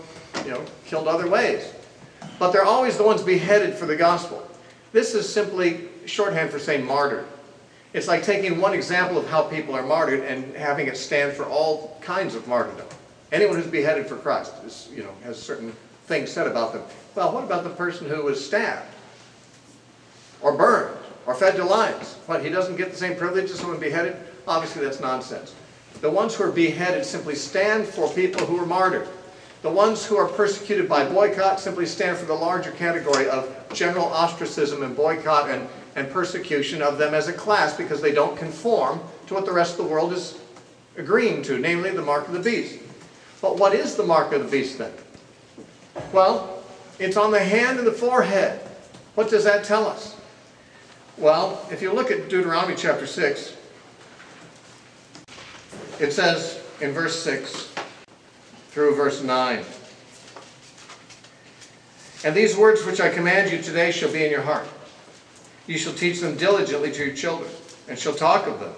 Speaker 1: killed other ways. But they're always the ones beheaded for the gospel. This is simply shorthand for saying martyred. It's like taking one example of how people are martyred and having it stand for all kinds of martyrdom. Anyone who's beheaded for Christ is, has certain things said about them. Well, what about the person who was stabbed or burned or fed to lions? What, he doesn't get the same privilege as someone beheaded? Obviously, that's nonsense. The ones who are beheaded simply stand for people who are martyred. The ones who are persecuted by boycott simply stand for the larger category of general ostracism and boycott and persecution of them as a class because they don't conform to what the rest of the world is agreeing to, namely the mark of the beast. But what is the mark of the beast then? Well, it's on the hand and the forehead. What does that tell us? Well, if you look at Deuteronomy chapter 6, it says in verse 6 through verse 9, "And these words which I command you today shall be in your heart. You shall teach them diligently to your children, and shall talk of them,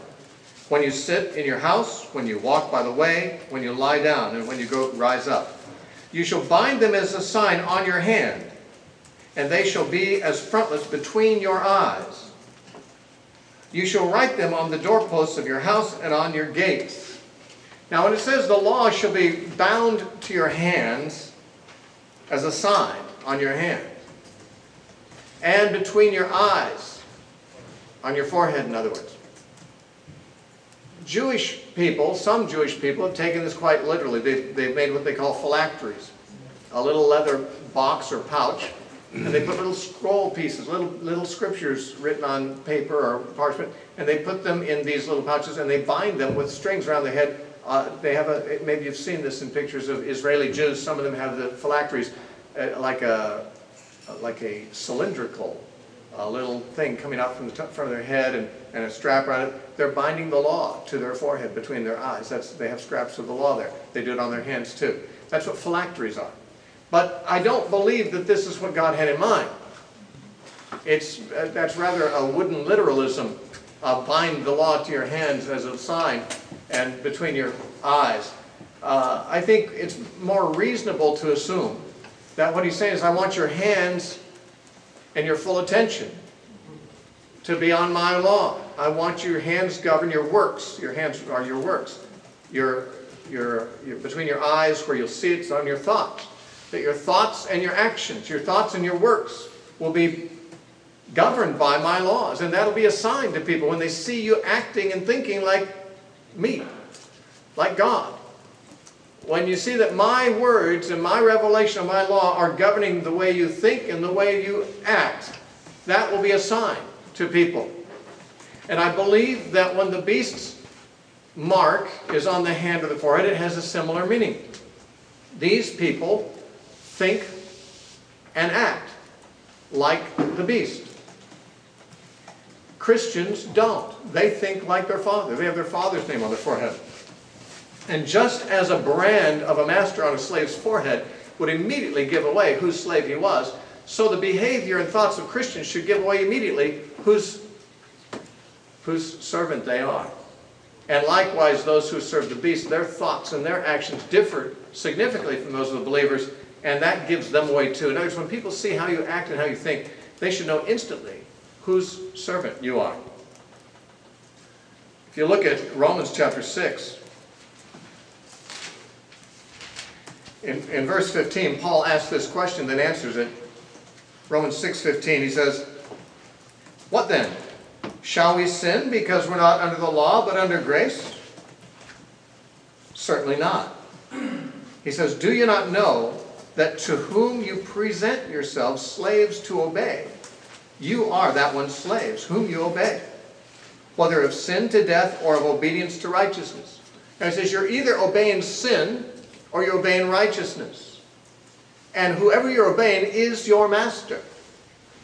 Speaker 1: when you sit in your house, when you walk by the way, when you lie down, and when you rise up. You shall bind them as a sign on your hand, and they shall be as frontlets between your eyes. You shall write them on the doorposts of your house and on your gates. Now when it says the law shall be bound to your hands as a sign on your hand, and between your eyes, on your forehead in other words. Jewish people, some Jewish people have taken this quite literally. They've made what they call phylacteries, a little leather box or pouch, and they put little scroll pieces, little scriptures written on paper or parchment, and they put them in these little pouches and they bind them with strings around their head. They have maybe you've seen this in pictures of Israeli Jews. Some of them have the phylacteries like a cylindrical little thing coming out from the front of their head and a strap around it. They're binding the law to their forehead between their eyes. They have scraps of the law there. They do it on their hands too. That's what phylacteries are. But I don't believe that this is what God had in mind. That's rather a wooden literalism. Bind the law to your hands as a sign and between your eyes. I think it's more reasonable to assume that what he's saying is, I want your hands and your full attention to be on my law. I want your hands govern your works. Your hands are your works. Between your eyes where you'll see it's on your thoughts. That your thoughts and your actions, your thoughts and your works will be governed by my laws. And that'll be a sign to people when they see you acting and thinking like me, like God. When you see that my words and my revelation of my law are governing the way you think and the way you act, that will be a sign to people. And I believe that when the beast's mark is on the hand or the forehead, it has a similar meaning. These people think and act like the beast. Christians don't. They think like their father. They have their father's name on their forehead. And just as a brand of a master on a slave's forehead would immediately give away whose slave he was, so the behavior and thoughts of Christians should give away immediately whose servant they are. And likewise, those who serve the beast, their thoughts and their actions differ significantly from those of the believers, and that gives them away too. In other words, when people see how you act and how you think, they should know instantly whose servant you are. If you look at Romans chapter 6, in verse 15, Paul asks this question, then answers it. Romans 6:15, he says, "What then? Shall we sin because we're not under the law but under grace? Certainly not." He says, "Do you not know that to whom you present yourselves slaves to obey, you are that one's slaves, whom you obey, whether of sin to death or of obedience to righteousness?" And he says, you're either obeying sin or you're obeying righteousness. And whoever you're obeying is your master.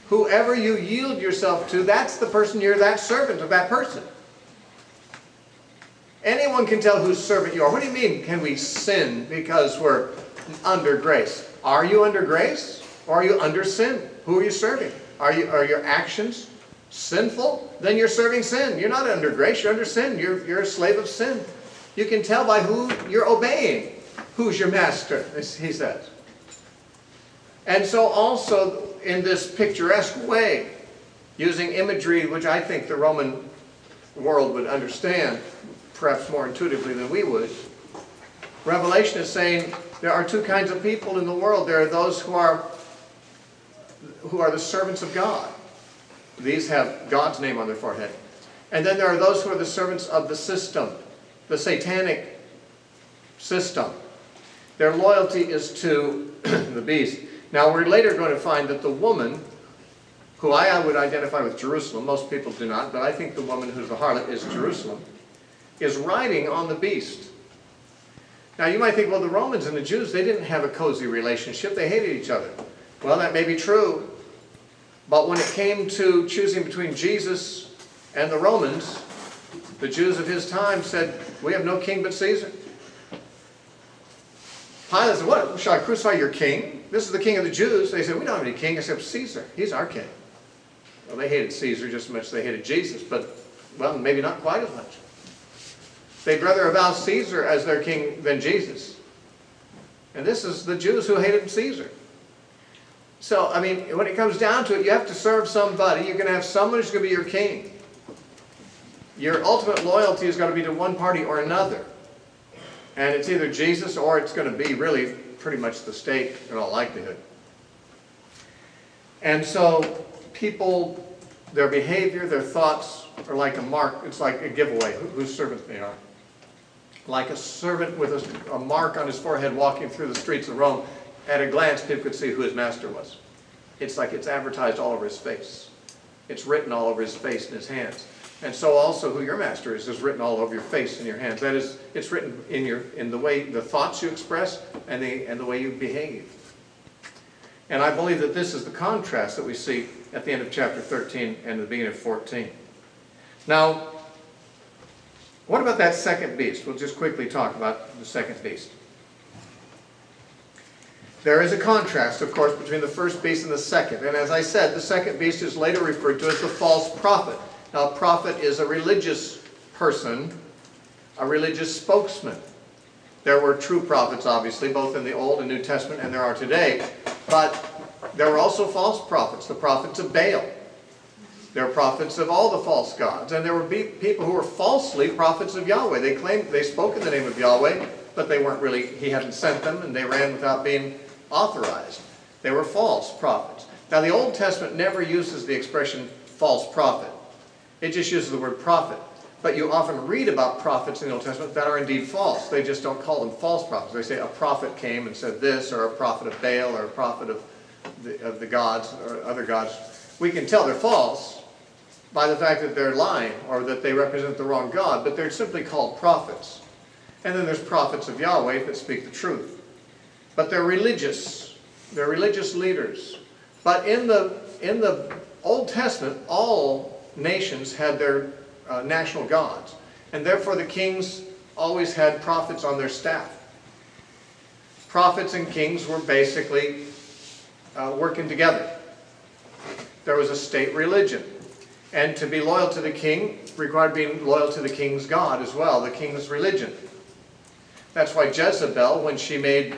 Speaker 1: Whoever you yield yourself to, that's the person, you're that servant of that person. Anyone can tell whose servant you are. What do you mean, can we sin because we're under grace? Are you under grace or are you under sin? Who are you serving? Are your actions sinful? Then you're serving sin. You're not under grace, you're under sin. You're a slave of sin. You can tell by who you're obeying who's your master, he says. And so also in this picturesque way, using imagery which I think the Roman world would understand, perhaps more intuitively than we would, Revelation is saying there are two kinds of people in the world. There are those who are the servants of God. These have God's name on their forehead. And then there are those who are the servants of the system, the satanic system. Their loyalty is to the beast. Now we're later going to find that the woman, who I would identify with Jerusalem, most people do not, but I think the woman who's the harlot is Jerusalem, is riding on the beast. Now you might think, well, the Romans and the Jews, they didn't have a cozy relationship. They hated each other. Well, that may be true. But when it came to choosing between Jesus and the Romans, the Jews of his time said, we have no king but Caesar. Pilate said, what? Shall I crucify your king? This is the king of the Jews. They said, we don't have any king except Caesar. He's our king. Well, they hated Caesar just as much as they hated Jesus, but, well, maybe not quite as much. They'd rather avow Caesar as their king than Jesus. And this is the Jews who hated Caesar. So, I mean, when it comes down to it, you have to serve somebody. You're going to have someone who's going to be your king. Your ultimate loyalty is going to be to one party or another. And it's either Jesus or it's going to be really pretty much the state in all likelihood. And so people, their behavior, their thoughts are like a mark. It's like a giveaway whose servant they are. Like a servant with a mark on his forehead walking through the streets of Rome. At a glance, people could see who his master was. It's like it's advertised all over his face. It's written all over his face and his hands. And so also who your master is written all over your face and your hands. That is, it's written in the way, the thoughts you express and the way you behave. And I believe that this is the contrast that we see at the end of chapter 13 and the beginning of 14. Now, what about that second beast? We'll just quickly talk about the second beast. There is a contrast, of course, between the first beast and the second. And as I said, the second beast is later referred to as the false prophet. Now, a prophet is a religious person, a religious spokesman. There were true prophets, obviously, both in the Old and New Testament, and there are today. But there were also false prophets, the prophets of Baal. There were prophets of all the false gods. And there were people who were falsely prophets of Yahweh. They claimed they spoke in the name of Yahweh, but they weren't really, he hadn't sent them, and they ran without being authorized. They were false prophets. Now, the Old Testament never uses the expression false prophet. It just uses the word prophet. But you often read about prophets in the Old Testament that are indeed false. They just don't call them false prophets. They say a prophet came and said this, or a prophet of Baal, or a prophet of the gods, or other gods. We can tell they're false by the fact that they're lying, or that they represent the wrong God, but they're simply called prophets. And then there's prophets of Yahweh that speak the truth. But they're religious. They're religious leaders. But in the Old Testament, all nations had their national gods. And therefore the kings always had prophets on their staff. Prophets and kings were basically working together. There was a state religion. And to be loyal to the king required being loyal to the king's God as well, the king's religion. That's why Jezebel, when she made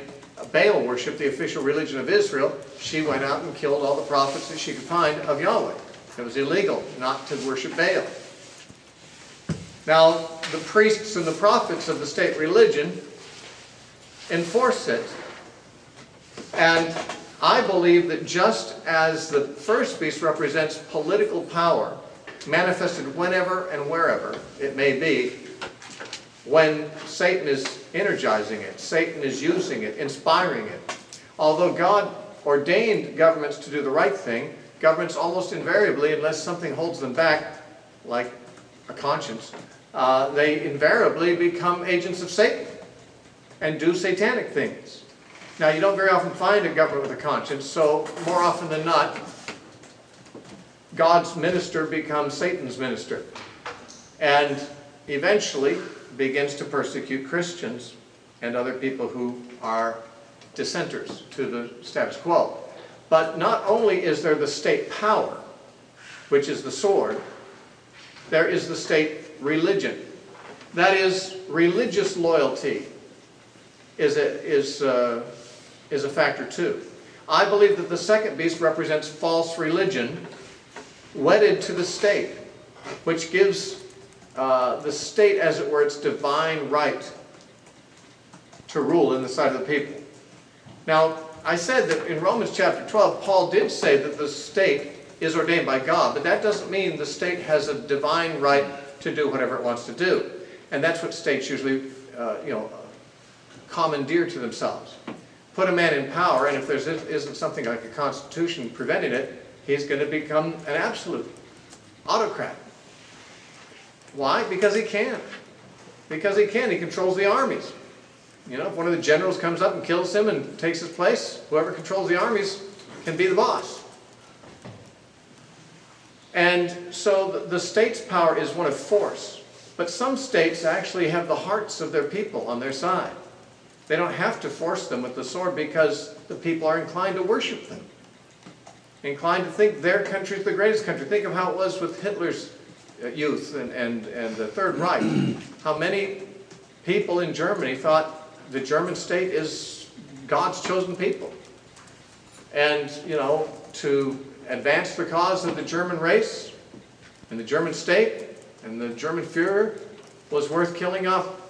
Speaker 1: Baal worship the official religion of Israel, she went out and killed all the prophets that she could find of Yahweh. It was illegal not to worship Baal. Now, the priests and the prophets of the state religion enforce it. And I believe that just as the first beast represents political power, manifested whenever and wherever it may be, when Satan is energizing it, Satan is using it, inspiring it. Although God ordained governments to do the right thing, governments almost invariably, unless something holds them back, like a conscience, they invariably become agents of Satan and do satanic things. Now, you don't very often find a government with a conscience, so more often than not, God's minister becomes Satan's minister. And eventually begins to persecute Christians and other people who are dissenters to the status quo. But not only is there the state power, which is the sword, there is the state religion. That is, religious loyalty is a factor too. I believe that the second beast represents false religion wedded to the state, which gives the state, as it were, its divine right to rule in the sight of the people. Now, I said that in Romans chapter 12, Paul did say that the state is ordained by God, but that doesn't mean the state has a divine right to do whatever it wants to do. And that's what states usually, commandeer to themselves. Put a man in power, and if there isn't something like a constitution preventing it, he's going to become an absolute autocrat. Why? Because he can. Because he can. He controls the armies. You know, if one of the generals comes up and kills him and takes his place, whoever controls the armies can be the boss. And so the state's power is one of force. But some states actually have the hearts of their people on their side. They don't have to force them with the sword because the people are inclined to worship them. Inclined to think their country is the greatest country. Think of how it was with Hitler's youth and the Third Reich. How many people in Germany thought the German state is God's chosen people. And, you know, to advance the cause of the German race and the German state and the German Führer was worth killing off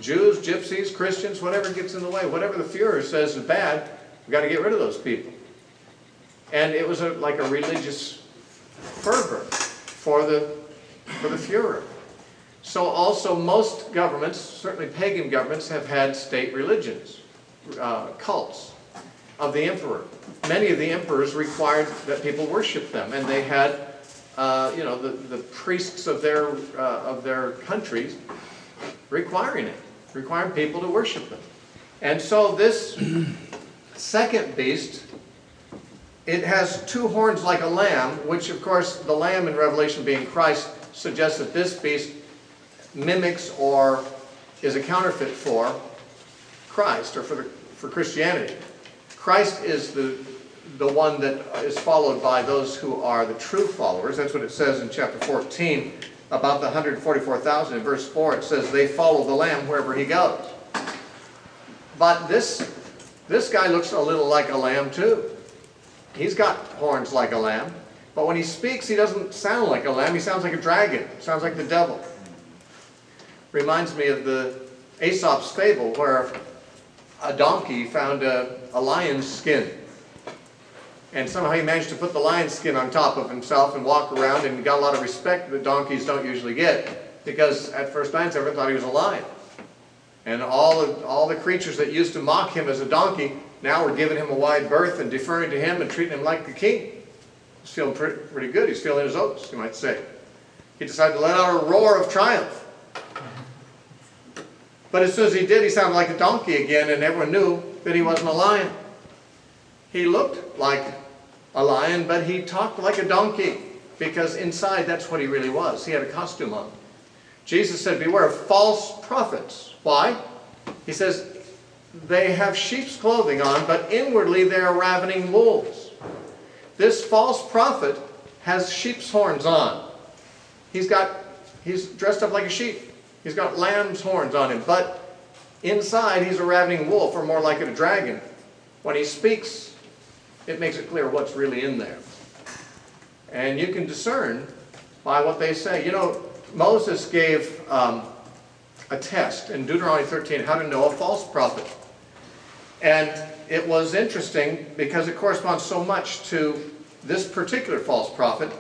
Speaker 1: Jews, gypsies, Christians, whatever gets in the way. Whatever the Führer says is bad, we've got to get rid of those people. And it was like a religious fervor for the Führer. So also most governments, certainly pagan governments, have had state religions, cults of the emperor. Many of the emperors required that people worship them, and they had, you know, the priests of their countries requiring people to worship them. And so this second beast, it has two horns like a lamb, which of course the lamb in Revelation being Christ suggests that this beast mimics or is a counterfeit for Christ or for Christianity. Christ is the one that is followed by those who are the true followers. That's what it says in chapter 14 about the 144,000. In verse 4 it says they follow the Lamb wherever he goes. But this guy looks a little like a lamb too. He's got horns like a lamb, but when he speaks he doesn't sound like a lamb, he sounds like a dragon, sounds like the devil. Reminds me of the Aesop's fable where a donkey found a lion's skin. And somehow he managed to put the lion's skin on top of himself and walk around, and got a lot of respect that donkeys don't usually get, because at first glance everyone thought he was a lion. And all the creatures that used to mock him as a donkey now were giving him a wide berth and deferring to him and treating him like the king. He's feeling pretty good. He's feeling his oats, you might say. He decided to let out a roar of triumph. But as soon as he did, he sounded like a donkey again, and everyone knew that he wasn't a lion. He looked like a lion, but he talked like a donkey, because inside that's what he really was. He had a costume on. Jesus said, beware of false prophets. Why? He says, they have sheep's clothing on, but inwardly they are ravening wolves. This false prophet has sheep's horns on. He's dressed up like a sheep. He's got lamb's horns on him, but inside he's a ravening wolf, or more like a dragon. When he speaks, it makes it clear what's really in there. And you can discern by what they say. You know, Moses gave a test in Deuteronomy 13 how to know a false prophet. And it was interesting because it corresponds so much to this particular false prophet.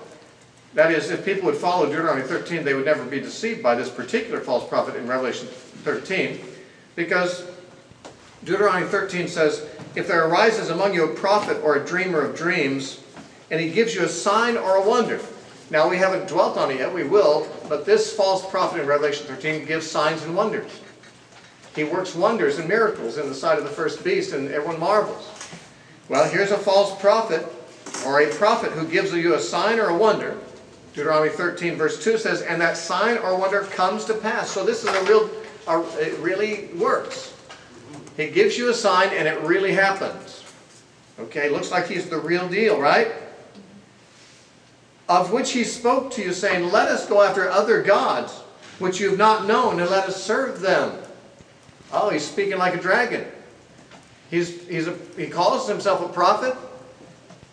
Speaker 1: That is, if people would follow Deuteronomy 13, they would never be deceived by this particular false prophet in Revelation 13. Because Deuteronomy 13 says, if there arises among you a prophet or a dreamer of dreams, and he gives you a sign or a wonder. Now we haven't dwelt on it yet, we will, but this false prophet in Revelation 13 gives signs and wonders. He works wonders and miracles in the sight of the first beast, and everyone marvels. Well, here's a false prophet, or a prophet who gives you a sign or a wonder. Deuteronomy 13 verse 2 says, and that sign or wonder comes to pass. So this is it really works. He gives you a sign and it really happens. Okay, looks like he's the real deal, right? Of which he spoke to you, saying, let us go after other gods, which you have not known, and let us serve them. Oh, he's speaking like a dragon. He calls himself a prophet.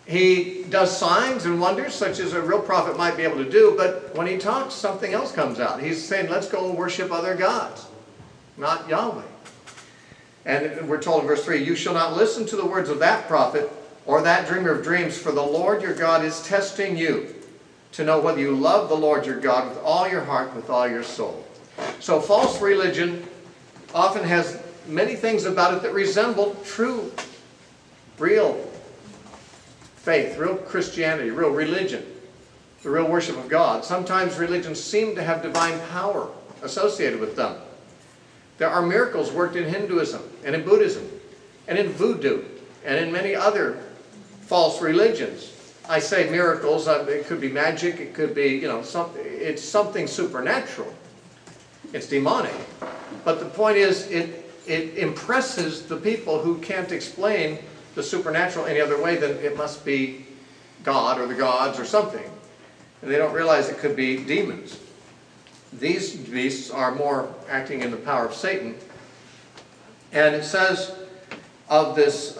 Speaker 1: He does signs and wonders, such as a real prophet might be able to do, but when he talks, something else comes out. He's saying, let's go worship other gods, not Yahweh. And we're told in verse 3, you shall not listen to the words of that prophet or that dreamer of dreams, for the Lord your God is testing you to know whether you love the Lord your God with all your heart, with all your soul. So false religion often has many things about it that resemble true, real faith, real Christianity, real religion, the real worship of God. Sometimes religions seem to have divine power associated with them. There are miracles worked in Hinduism and in Buddhism and in voodoo and in many other false religions. I say miracles, it could be magic, it could be, you know, it's something supernatural. It's demonic. But the point is, it impresses the people who can't explain the supernatural any other way than it must be God or the gods or something. And they don't realize it could be demons. These beasts are more acting in the power of Satan. And it says of this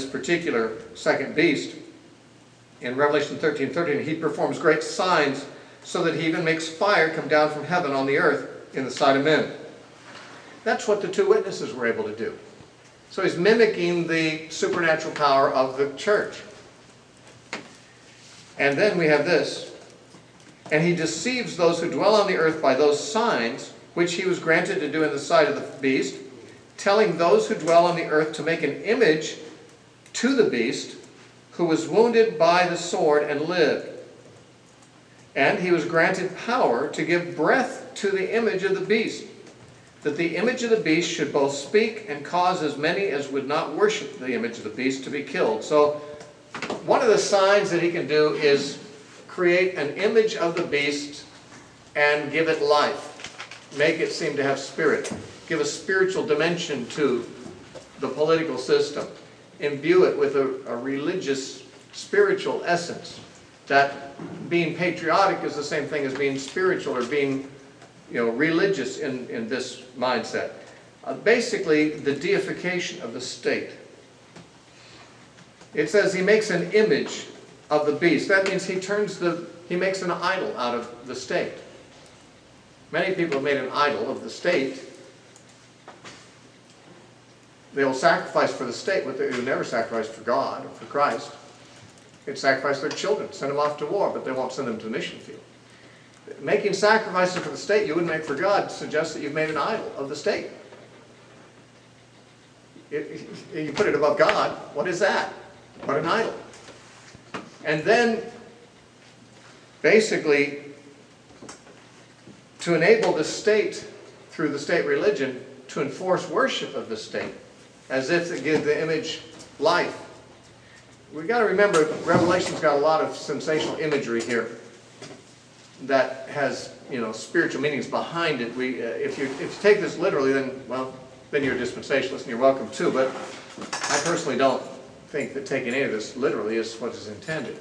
Speaker 1: particular second beast, in Revelation 13:13, he performs great signs so that he even makes fire come down from heaven on the earth in the sight of men. That's what the two witnesses were able to do. So he's mimicking the supernatural power of the church. And then we have this. And he deceives those who dwell on the earth by those signs which he was granted to do in the sight of the beast, telling those who dwell on the earth to make an image to the beast, who was wounded by the sword and lived. And he was granted power to give breath to the image of the beast, that the image of the beast should both speak and cause as many as would not worship the image of the beast to be killed. So one of the signs that he can do is create an image of the beast and give it life, make it seem to have spirit, give a spiritual dimension to the political system, imbue it with a religious, spiritual essence. That being patriotic is the same thing as being spiritual or being, religious in this mindset. Basically, the deification of the state. It says he makes an image of the beast. That means he makes an idol out of the state. Many people have made an idol of the state. They will sacrifice for the state what they would never sacrifice for God or for Christ. They'd sacrifice their children, send them off to war, but they won't send them to the mission field. Making sacrifices for the state you wouldn't make for God suggests that you've made an idol of the state. You put it above God, what is that? But an idol. And then, basically, to enable the state, through the state religion, to enforce worship of the state, as if to give the image life. We've got to remember, Revelation's got a lot of sensational imagery here that has, spiritual meanings behind it. If you take this literally, then you're a dispensationalist and you're welcome too, but I personally don't think that taking any of this literally is what is intended.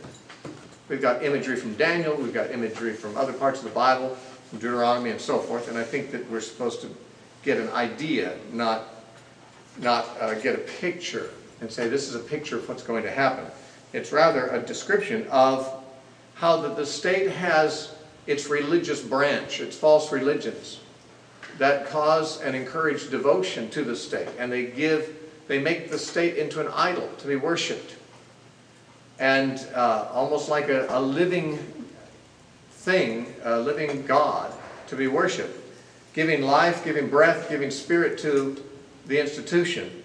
Speaker 1: We've got imagery from Daniel, we've got imagery from other parts of the Bible, from Deuteronomy and so forth, and I think that we're supposed to get an idea, not get a picture and say this is a picture of what's going to happen. It's rather a description of how the state has its religious branch, its false religions that cause and encourage devotion to the state, and they make the state into an idol to be worshipped, and almost like a living thing, a living God to be worshipped, giving life, giving breath, giving spirit to the institution,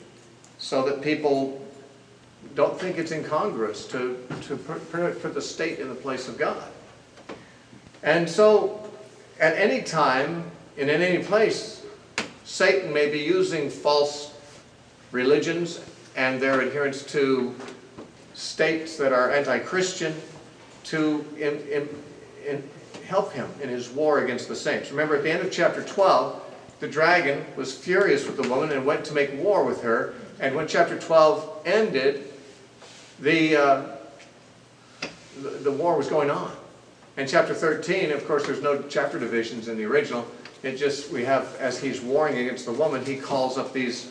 Speaker 1: so that people don't think it's incongruous to put the state in the place of God. And so, at any time, and in any place, Satan may be using false religions and their adherence to states that are anti-Christian to help him in his war against the saints. Remember, at the end of chapter 12, the dragon was furious with the woman and went to make war with her. And when chapter 12 ended, the war was going on. In chapter 13, of course, there's no chapter divisions in the original. It just, we have, as he's warring against the woman, he calls up these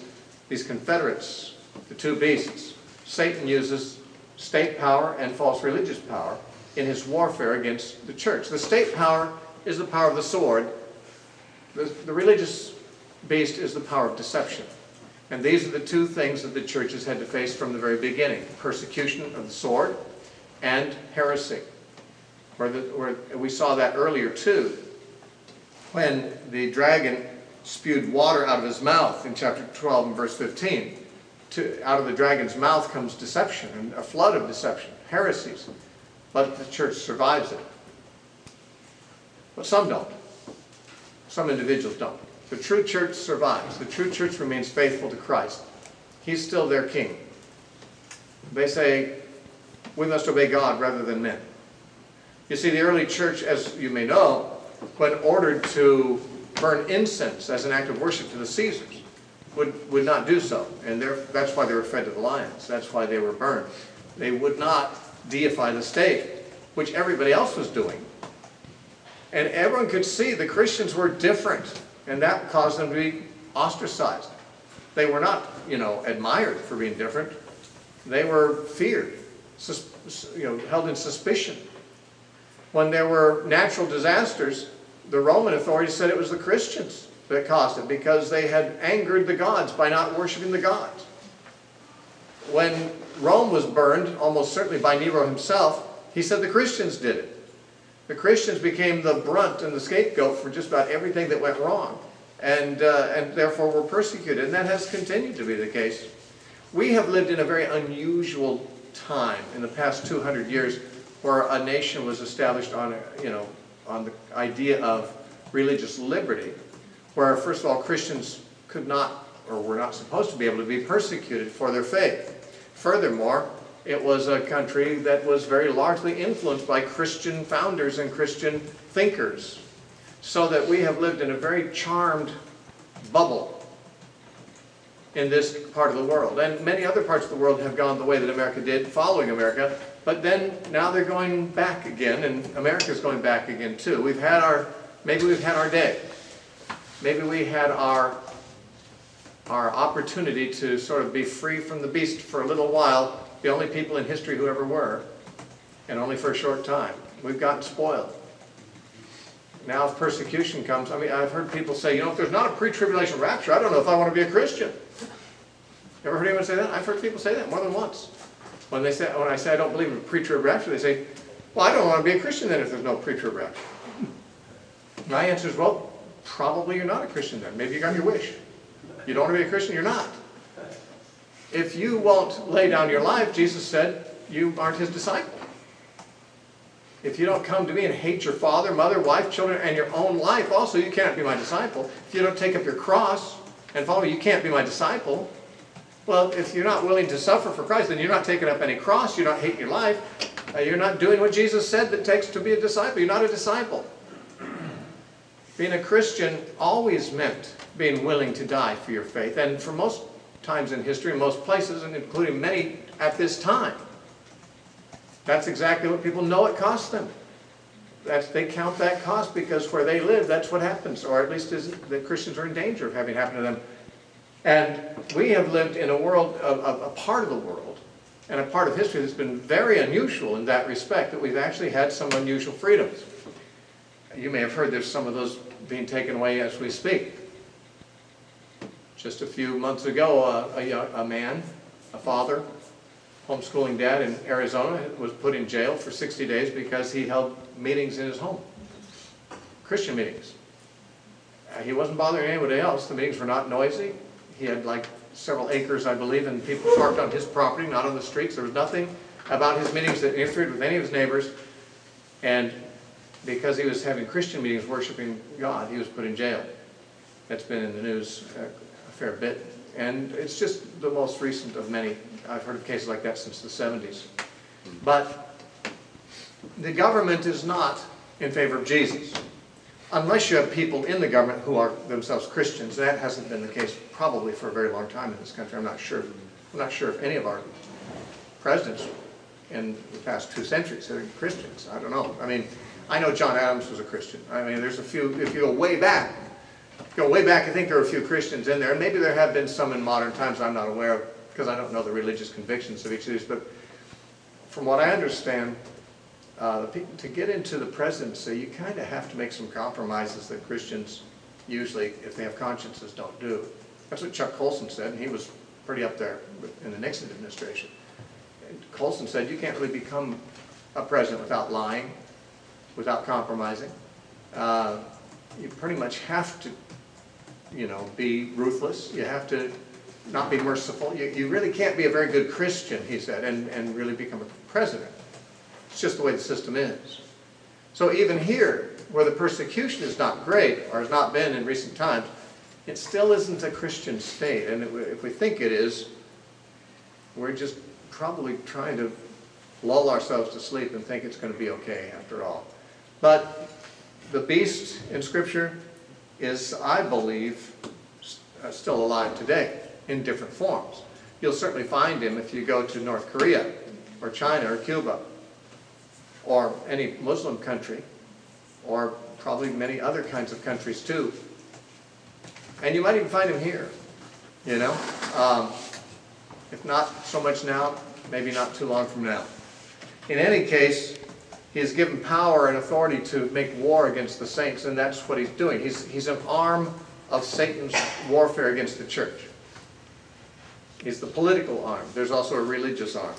Speaker 1: confederates, the two beasts. Satan uses state power and false religious power in his warfare against the church. The state power is the power of the sword. The religious beast is the power of deception. And these are the two things that the churches had to face from the very beginning. Persecution of the sword and heresy. Where we saw that earlier too, when the dragon spewed water out of his mouth in chapter 12 and verse 15. Out of the dragon's mouth comes deception, and a flood of deception, heresies. But the church survives it. But some don't. Some individuals don't. The true church survives. The true church remains faithful to Christ. He's still their king. They say, we must obey God rather than men. You see, the early church, as you may know, when ordered to burn incense as an act of worship to the Caesars, would not do so. And that's why they were fed to the lions. That's why they were burned. They would not deify the state, which everybody else was doing. And everyone could see the Christians were different, and that caused them to be ostracized. They were not, admired for being different. They were feared, held in suspicion. When there were natural disasters, the Roman authorities said it was the Christians that caused it because they had angered the gods by not worshiping the gods. When Rome was burned, almost certainly by Nero himself, he said the Christians did it. The Christians became the brunt and the scapegoat for just about everything that went wrong, and therefore were persecuted, and that has continued to be the case. We have lived in a very unusual time in the past 200 years where a nation was established on, on the idea of religious liberty, where, first of all, Christians could not, or were not supposed to be able to be persecuted for their faith. Furthermore, it was a country that was very largely influenced by Christian founders and Christian thinkers, so that we have lived in a very charmed bubble in this part of the world. And many other parts of the world have gone the way that America did, following America, but then now they're going back again, and America's going back again too. Maybe we've had our day. Maybe we had our opportunity to sort of be free from the beast for a little while, the only people in history who ever were, and only for a short time. We've gotten spoiled. Now if persecution comes, I've heard people say, if there's not a pre-tribulation rapture, I don't know if I want to be a Christian. Ever heard anyone say that? I've heard people say that more than once. When I say I don't believe in pre-trib rapture, they say, well, I don't want to be a Christian then if there's no pre-trib rapture. My answer is, well, probably you're not a Christian then. Maybe you got your wish. You don't want to be a Christian, you're not. If you won't lay down your life, Jesus said, you aren't his disciple. If you don't come to me and hate your father, mother, wife, children, and your own life also, you cannot be my disciple. If you don't take up your cross and follow me, you can't be my disciple. Well, if you're not willing to suffer for Christ, then you're not taking up any cross, you're not hating your life, you're not doing what Jesus said that takes to be a disciple. You're not a disciple. Being a Christian always meant being willing to die for your faith, and for most times in history, in most places, and including many at this time, that's exactly what people know it costs them. They count that cost because where they live, that's what happens, or at least the Christians are in danger of having happened to them. And we have lived in a world, a part of the world, and a part of history that's been very unusual in that respect, that we've actually had some unusual freedoms. You may have heard there's some of those being taken away as we speak. Just a few months ago, a man, a father, homeschooling dad in Arizona, was put in jail for 60 days because he held meetings in his home, Christian meetings. He wasn't bothering anybody else. The meetings were not noisy. He had like several acres, I believe, and people parked on his property, not on the streets. There was nothing about his meetings that interfered with any of his neighbors. And because he was having Christian meetings worshiping God, he was put in jail. That's been in the news a fair bit. And it's just the most recent of many. I've heard of cases like that since the 70s. But the government is not in favor of Jesus, unless you have people in the government who are themselves Christians. That hasn't been the case probably for a very long time in this country. I'm not sure if any of our presidents in the past 2 centuries have been Christians. I don't know. I know John Adams was a Christian. There's a few, if you go way back, I think there are a few Christians in there, and maybe there have been some in modern times I'm not aware of, because I don't know the religious convictions of each of these, but from what I understand, to get into the presidency, you kind of have to make some compromises that Christians usually, if they have consciences, don't do. That's what Chuck Colson said, and he was pretty up there in the Nixon administration. And Colson said you can't really become a president without lying, without compromising. You pretty much have to, be ruthless. You have to not be merciful. You really can't be a very good Christian, he said, and really become a president. It's just the way the system is. So even here, where the persecution is not great, or has not been in recent times, it still isn't a Christian state. And if we think it is, we're just probably trying to lull ourselves to sleep and think it's going to be okay after all. But the beast in Scripture is, I believe, still alive today in different forms. You'll certainly find him if you go to North Korea or China or Cuba or any Muslim country or probably many other kinds of countries too. And you might even find him here, you know. If not so much now, maybe not too long from now. In any case, he is given power and authority to make war against the saints, and that's what he's doing. He's an arm of Satan's warfare against the church. He's the political arm. There's also a religious arm.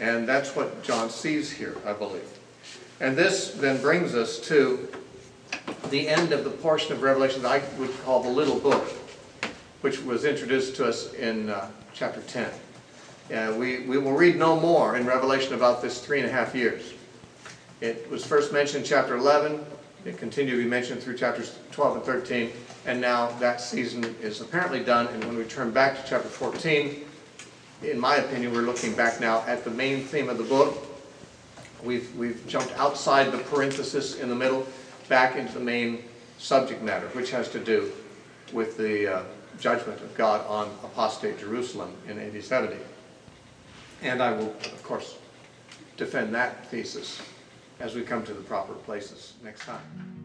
Speaker 1: And that's what John sees here, I believe. And this then brings us to the end of the portion of Revelation that I would call the little book, which was introduced to us in chapter 10. We will read no more in Revelation about this 3.5 years. It was first mentioned in chapter 11. It continued to be mentioned through chapters 12 and 13. And now that season is apparently done. And when we turn back to chapter 14, in my opinion, we're looking back now at the main theme of the book. We've jumped outside the parenthesis in the middle, back into the main subject matter, which has to do with the judgment of God on apostate Jerusalem in AD 70. And I will, of course, defend that thesis as we come to the proper places next time.